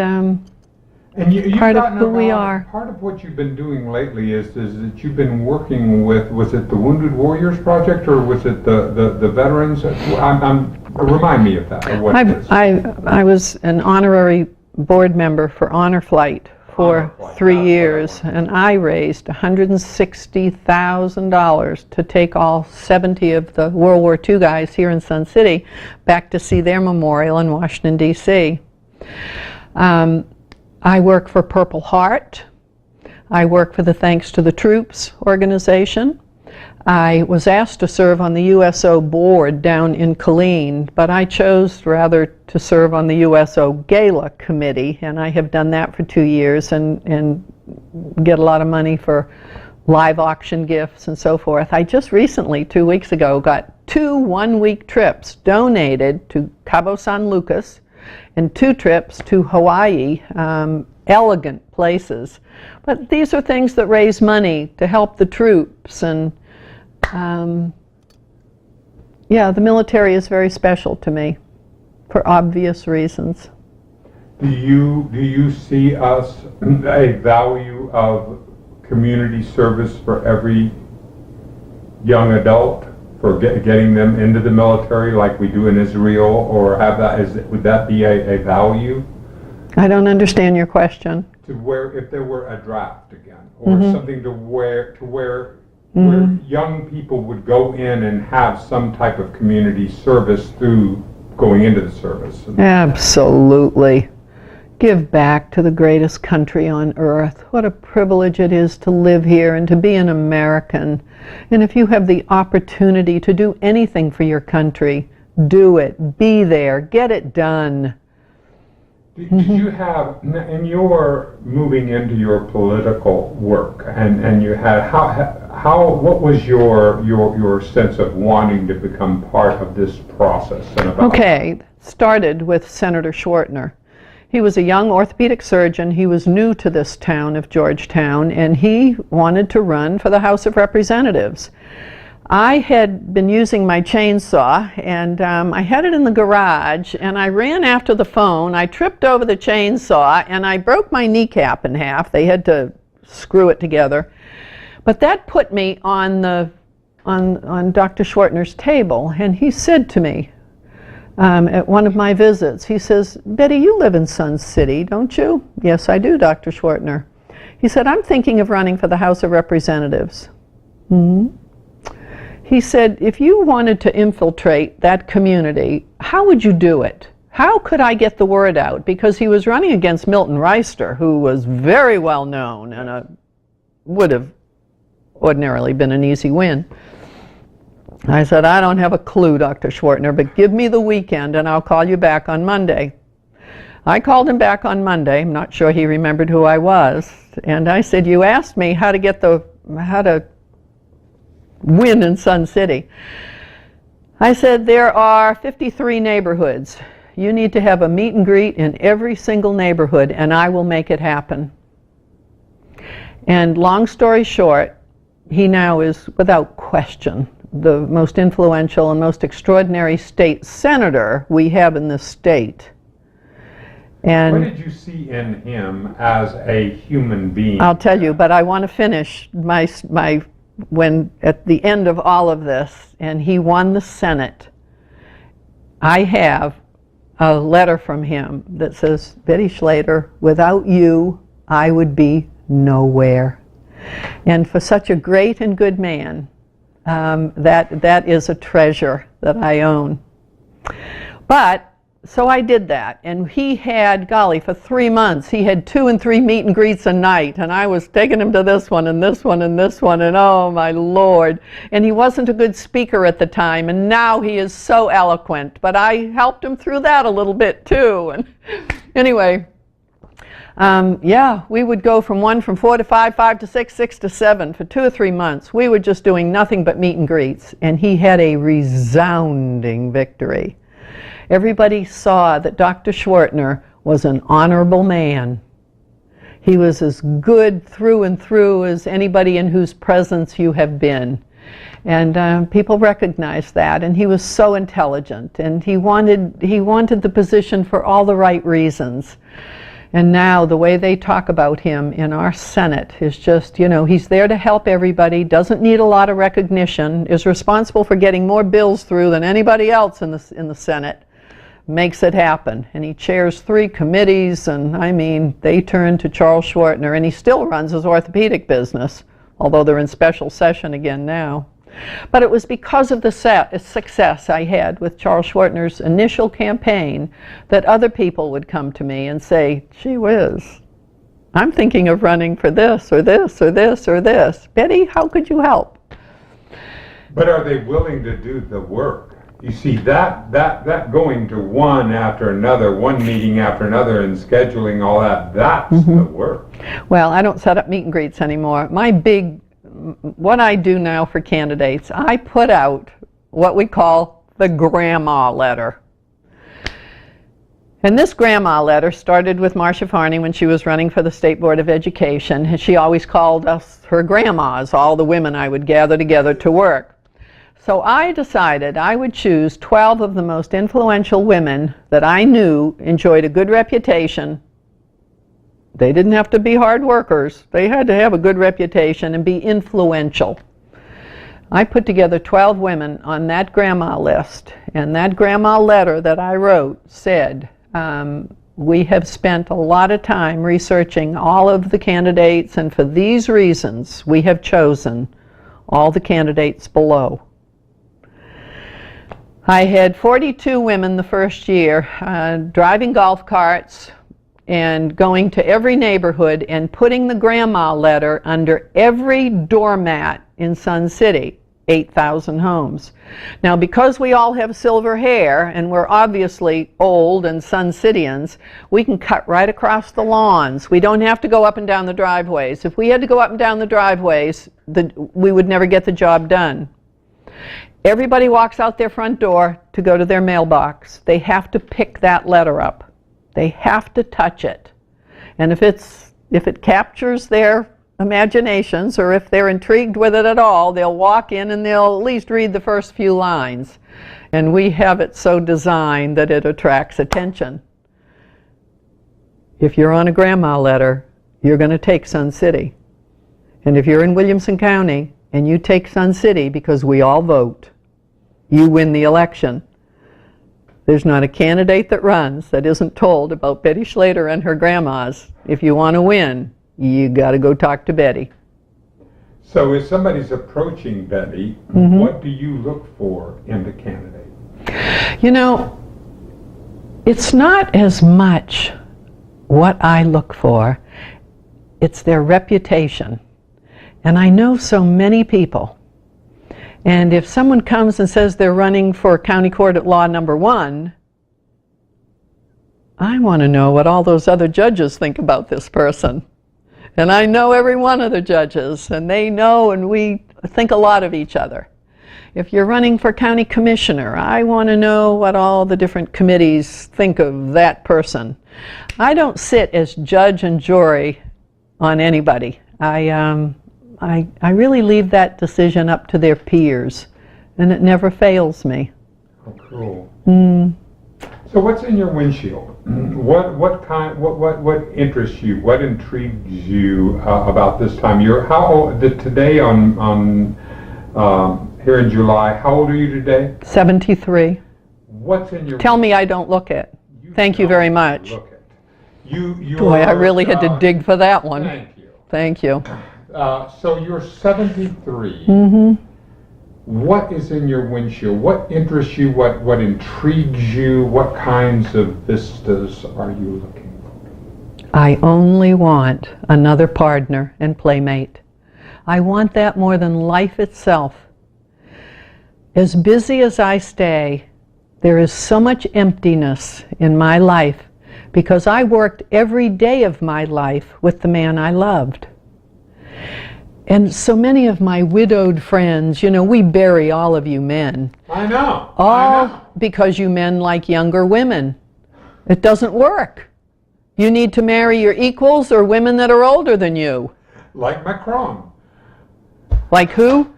part of who we are. Part of what you've been doing lately is that you've been working with, was it the Wounded Warriors Project or was it the veterans? Remind me of that. Or what it is. I was an honorary board member for Honor Flight for 3 years, and I raised $160,000 to take all 70 of the World War II guys here in Sun City back to see their memorial in Washington, D.C. I work for Purple Heart. I work for the Thanks to the Troops organization. I was asked to serve on the USO board down in Killeen, but I chose rather to serve on the USO Gala Committee, and I have done that for 2 years and get a lot of money for live auction gifts and so forth. I just recently, 2 weeks ago, got 2 one-week trips donated to Cabo San Lucas and 2 trips to Hawaii, elegant places. But these are things that raise money to help the troops, and yeah, the military is very special to me for obvious reasons. Do you see us a value of community service for every young adult, for getting them into the military like we do in Israel, or would that be a value? I don't understand your question. To where, if there were a draft again, or something to where young people would go in and have some type of community service through going into the service. Absolutely. Give back to the greatest country on earth. What a privilege it is to live here and to be an American. And if you have the opportunity to do anything for your country, do it. Be there. Get it done. Did you have, in your moving into your political work, and you had, what was your sense of wanting to become part of this process? And about Okay, started with Senator Schwartner. He was a young orthopedic surgeon. He was new to this town of Georgetown, and he wanted to run for the House of Representatives. I had been using my chainsaw, and I had it in the garage, and I ran after the phone. I tripped over the chainsaw, and I broke my kneecap in half. They had to screw it together. But that put me on Dr. Schwartner's table, and he said to me at one of my visits, he says, "Betty, you live in Sun City, don't you?" "Yes, I do, Dr. Schwartner." He said, "I'm thinking of running for the House of Representatives." He said, "If you wanted to infiltrate that community, how would you do it? How could I get the word out?" Because he was running against Milton Reister, who was very well known and would have ordinarily been an easy win. I said, "I don't have a clue, Dr. Schwartner, but give me the weekend and I'll call you back on Monday." I called him back on Monday. I'm not sure he remembered who I was. And I said, "You asked me how to win in Sun City." I said, "There are 53 neighborhoods. You need to have a meet and greet in every single neighborhood, and I will make it happen." And long story short, he now is, without question, the most influential and most extraordinary state senator we have in this state. And what did you see in him as a human being? I'll tell you, but I want to finish when at the end of all of this, and he won the Senate, I have a letter from him that says, "Betty Schleder, without you, I would be nowhere." And for such a great and good man, that is a treasure that I own. But so I did that, and he had, golly, for 3 months, he had 2 and 3 meet and greets a night, and I was taking him to this one and this one and this one, and oh my Lord. And he wasn't a good speaker at the time, and now he is so eloquent, but I helped him through that a little bit too. And anyway, yeah, we would go from 4 to 5, 5 to 6, 6 to 7 for 2 or 3 months. We were just doing nothing but meet and greets, and he had a resounding victory. Everybody saw that Dr. Schwartner was an honorable man. He was as good through and through as anybody in whose presence you have been. And people recognized that, and he was so intelligent, and he wanted the position for all the right reasons. And now the way they talk about him in our Senate is just, he's there to help everybody, doesn't need a lot of recognition, is responsible for getting more bills through than anybody else in the Senate, makes it happen. And he chairs 3 committees, and I mean, they turn to Charles Schwartner, and he still runs his orthopedic business, although they're in special session again now. But it was because of the success I had with Charles Schwartner's initial campaign that other people would come to me and say, "Gee whiz, I'm thinking of running for this or this or this or this. Betty, how could you help?" But are they willing to do the work? You see, that going to one after another, one meeting after another, and scheduling all that's the work. Well, I don't set up meet and greets anymore. What I do now for candidates, I put out what we call the grandma letter. And this grandma letter started with Marcia Farney when she was running for the State Board of Education. And she always called us her grandmas, all the women I would gather together to work. So I decided I would choose 12 of the most influential women that I knew enjoyed a good reputation. They didn't have to be hard workers. They had to have a good reputation and be influential. I put together 12 women on that grandma list, and that grandma letter that I wrote said, we have spent a lot of time researching all of the candidates, and for these reasons we have chosen all the candidates below. I had 42 women the first year, driving golf carts and going to every neighborhood and putting the grandma letter under every doormat in Sun City. 8,000 homes. Now, because we all have silver hair and we're obviously old and Sun Cityans, we can cut right across the lawns. We don't have to go up and down the driveways. If we had to go up and down the driveways, we would never get the job done. Everybody walks out their front door to go to their mailbox. They have to pick that letter up. They have to touch it. And if it captures their imaginations, or if they're intrigued with it at all, they'll walk in and they'll at least read the first few lines. And we have it so designed that it attracts attention. If you're on a grandma letter, you're going to take Sun City. And if you're in Williamson County and you take Sun City because we all vote, you win the election. There's not a candidate that runs that isn't told about Betty Schleder and her grandmas. If you want to win, you got to go talk to Betty. So if somebody's approaching Betty, what do you look for in the candidate? You know, it's not as much what I look for, it's their reputation. And I know so many people. And if someone comes and says they're running for County Court at Law number 1, I want to know what all those other judges think about this person. And I know every one of the judges, and they know, and we think a lot of each other. If you're running for county commissioner, I want to know what all the different committees think of that person. I don't sit as judge and jury on anybody. I really leave that decision up to their peers, and it never fails me. Oh, cool. So what's in your windshield? What interests you? What intrigues you about this time? How old today on here in July? How old are you today? 73. What's in your? Tell me I don't look it. Thank you very much. Look it. You. Boy, I really had to dig for that one. Thank you. Thank you. So you're 73. What is in your windshield? What interests you? What intrigues you? What kinds of vistas are you looking for? I only want another partner and playmate. I want that more than life itself. As busy as I stay, there is so much emptiness in my life because I worked every day of my life with the man I loved. And so many of my widowed friends, you know, we bury all of you men. I know. All because you men like younger women. It doesn't work. You need to marry your equals or women that are older than you. Like Macron. Like who?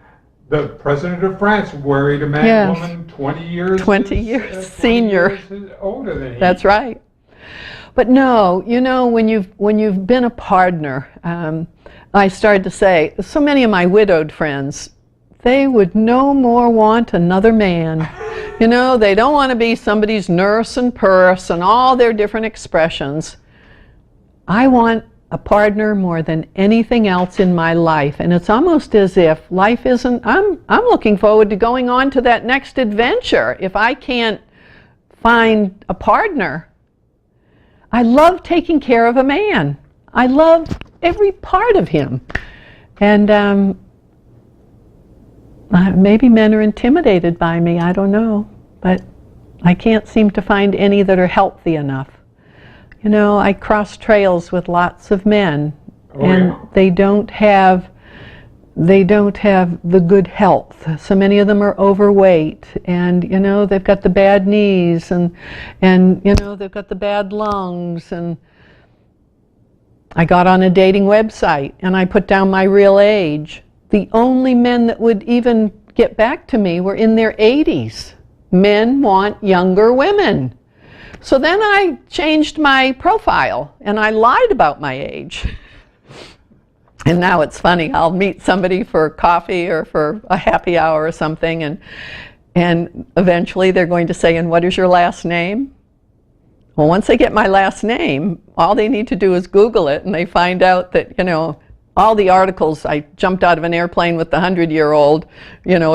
The president of France married a man, woman 20 years senior. 20 years older than he. That's right. But no, you know, when you've been a partner, I started to say, so many of my widowed friends, they would no more want another man. You know, they don't want to be somebody's nurse and purse and all their different expressions. I want a partner more than anything else in my life. And it's almost as if life isn't, I'm looking forward to going on to that next adventure if I can't find a partner. I love taking care of a man. I love every part of him. And maybe men are intimidated by me, I don't know. But I can't seem to find any that are healthy enough. You know, I cross trails with lots of men, and they don't have the good health. So many of them are overweight, and you know, they've got the bad knees, and you know, they've got the bad lungs. And I got on a dating website and I put down my real age. The only men that would even get back to me were in their 80s. Men want younger women. So then I changed my profile and I lied about my age. And now it's funny, I'll meet somebody for coffee or for a happy hour or something, and eventually they're going to say, and what is your last name? Well, once they get my last name, all they need to do is Google it, and they find out that, you know, all the articles, I jumped out of an airplane with the 100-year-old, you know,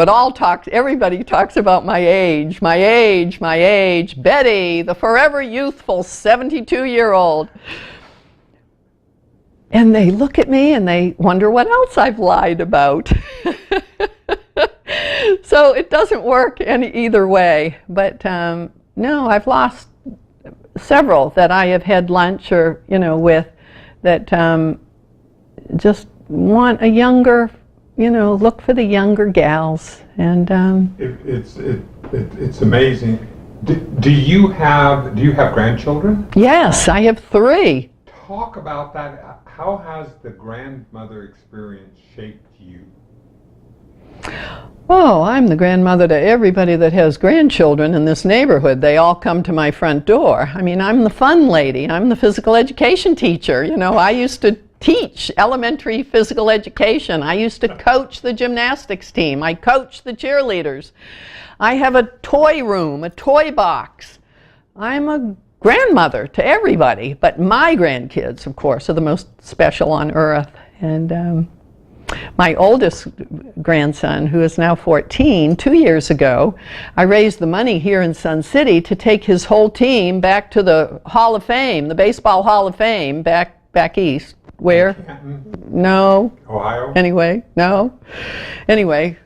everybody talks about my age, Betty, the forever youthful 72-year-old. And they look at me and they wonder what else I've lied about. So it doesn't work either way. But no, I've lost several that I have had lunch or, with that just want a younger, look for the younger gals. And it's amazing. Do you have grandchildren? Yes, I have 3. Talk about that. How has the grandmother experience shaped you? Oh, I'm the grandmother to everybody that has grandchildren in this neighborhood. They all come to my front door. I mean, I'm the fun lady. I'm the physical education teacher. I used to teach elementary physical education. I used to coach the gymnastics team. I coached the cheerleaders. I have a toy room, a toy box. I'm a grandmother to everybody, but my grandkids, of course, are the most special on earth. And my oldest grandson, who is now 14, 2 years ago, I raised the money here in Sun City to take his whole team back to the Hall of Fame, the Baseball Hall of Fame, back east. Where? No. Ohio? Anyway, no. Anyway,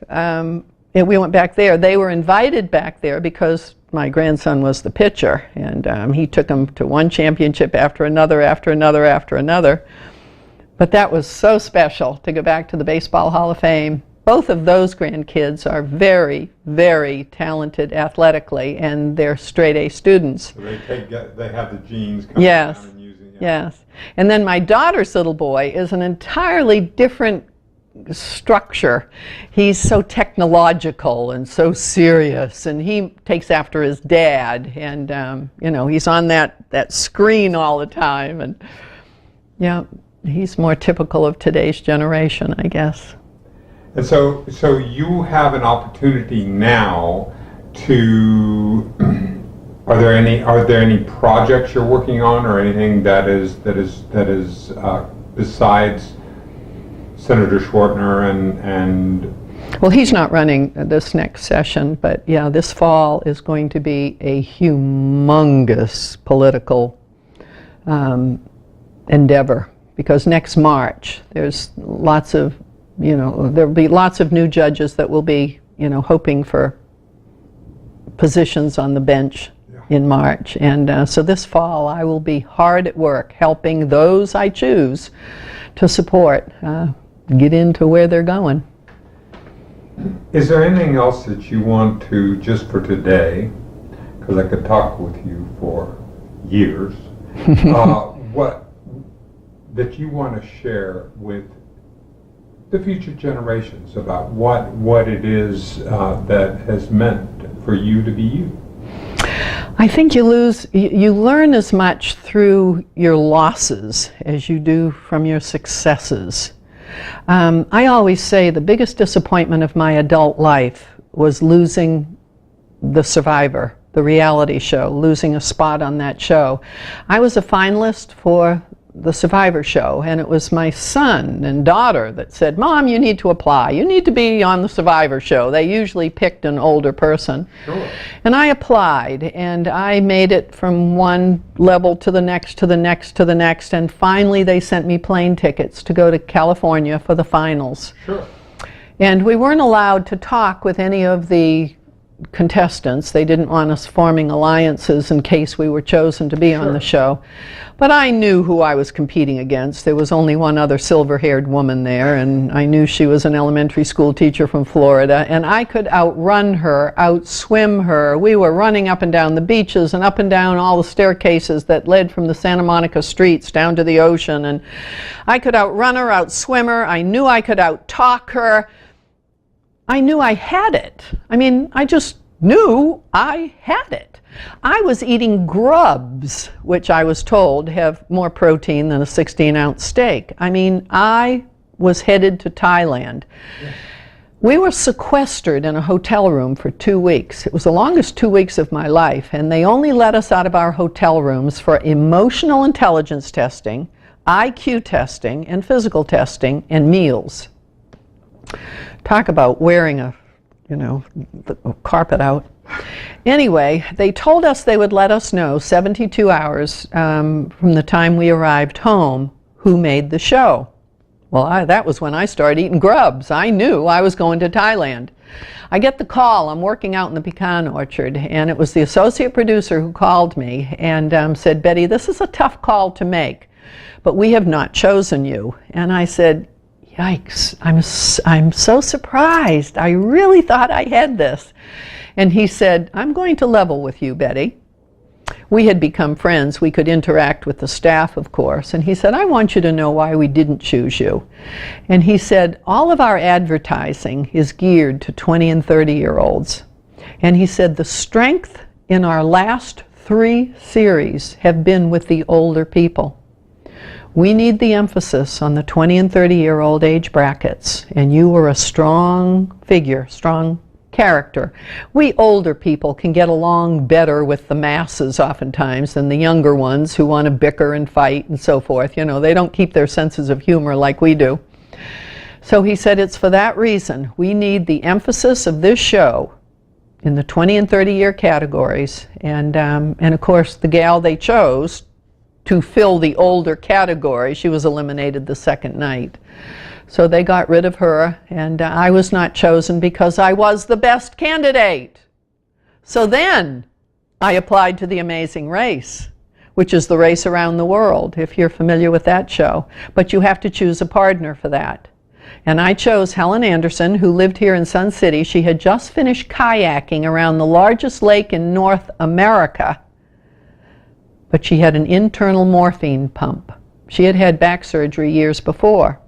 we went back there. They were invited back there because my grandson was the pitcher, and he took them to one championship after another, after another, after another. But that was so special to go back to the Baseball Hall of Fame. Both of those grandkids are very, very talented athletically, and they're straight-A students. So they have the genes coming Yes. down and using it. Yes. And then my daughter's little boy is an entirely different structure. He's so technological and so serious, and he takes after his dad, and he's on that screen all the time, and yeah, he's more typical of today's generation, I guess. And so you have an opportunity now to. Are there any projects you're working on, or anything that is besides Senator Schwartner and? Well, he's not running this next session, but yeah, this fall is going to be a humongous political endeavor, because next March there's lots of, there'll be lots of new judges that will be, hoping for positions on the bench in March. And so this fall I will be hard at work helping those I choose to support get into where they're going. Is there anything else that you want to, just for today, because I could talk with you for years, what that you want to share with the future generations about what it is that has meant for you to be you? I think you learn as much through your losses as you do from your successes. I always say the biggest disappointment of my adult life was losing The Survivor, the reality show, losing a spot on that show. I was a finalist for the Survivor show, and it was my son and daughter that said, "Mom, you need to apply. You need to be on the Survivor show." They usually picked an older person. Sure. And I applied, and I made it from one level to the next, to the next, to the next, and finally they sent me plane tickets to go to California for the finals. Sure. And we weren't allowed to talk with any of the contestants. They didn't want us forming alliances in case we were chosen to be on the show. But I knew who I was competing against. There was only one other silver-haired woman there, and I knew she was an elementary school teacher from Florida, and I could outrun her, outswim her. We were running up and down the beaches and up and down all the staircases that led from the Santa Monica streets down to the ocean, and I could outrun her, outswim her. I knew I could outtalk her. I knew I had it. I mean, I just knew I had it. I was eating grubs, which I was told have more protein than a 16-ounce steak. I mean, I was headed to Thailand. Yes. We were sequestered in a hotel room for 2 weeks. It was the longest 2 weeks of my life, and they only let us out of our hotel rooms for emotional intelligence testing, IQ testing, and physical testing, and meals. Talk about wearing a carpet out. Anyway, they told us they would let us know 72 hours from the time we arrived home who made the show. Well, that was when I started eating grubs. I knew I was going to Thailand. I get the call. I'm working out in the pecan orchard, and it was the associate producer who called me and said, Betty, this is a tough call to make, but we have not chosen you. And I said, yikes, I'm so surprised. I really thought I had this. And he said, I'm going to level with you, Betty. We had become friends. We could interact with the staff, of course. And he said, I want you to know why we didn't choose you. And he said, all of our advertising is geared to 20 and 30-year-olds. And he said, the strength in our last 3 series have been with the older people. We need the emphasis on the 20 and 30-year-old age brackets. And you were a strong figure, strong character. We older people can get along better with the masses oftentimes than the younger ones who want to bicker and fight and so forth. You know, they don't keep their senses of humor like we do. So he said, it's for that reason we need the emphasis of this show in the 20 and 30-year categories. And of course, the gal they chose to fill the older category, she was eliminated the second night. So they got rid of her, and I was not chosen because I was the best candidate. So then I applied to The Amazing Race, which is the race around the world, if you're familiar with that show. But you have to choose a partner for that. And I chose Helen Anderson, who lived here in Sun City. She had just finished kayaking around the largest lake in North America, but she had an internal morphine pump. She had had back surgery years before.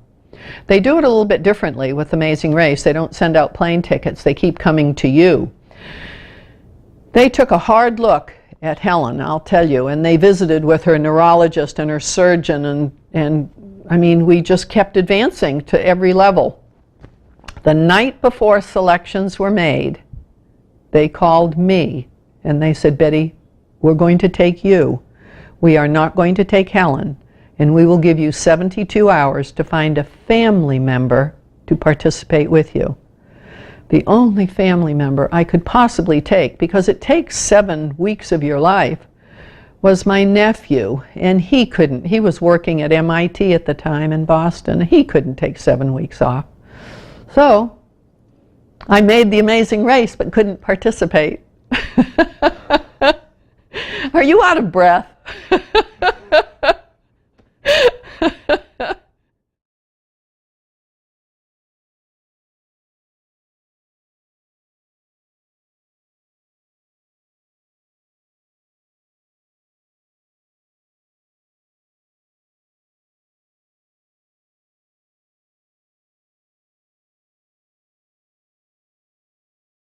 They do it a little bit differently with Amazing Race. They don't send out plane tickets. They keep coming to you. They took a hard look at Helen, I'll tell you, and they visited with her neurologist and her surgeon, and I mean, we just kept advancing to every level. The night before selections were made, they called me and they said, Betty, we're going to take you. We are not going to take Helen. And we will give you 72 hours to find a family member to participate with you. The only family member I could possibly take, because it takes 7 weeks of your life, was my nephew. And he couldn't. He was working at MIT at the time in Boston. He couldn't take 7 weeks off. So I made The Amazing Race but couldn't participate. Are you out of breath?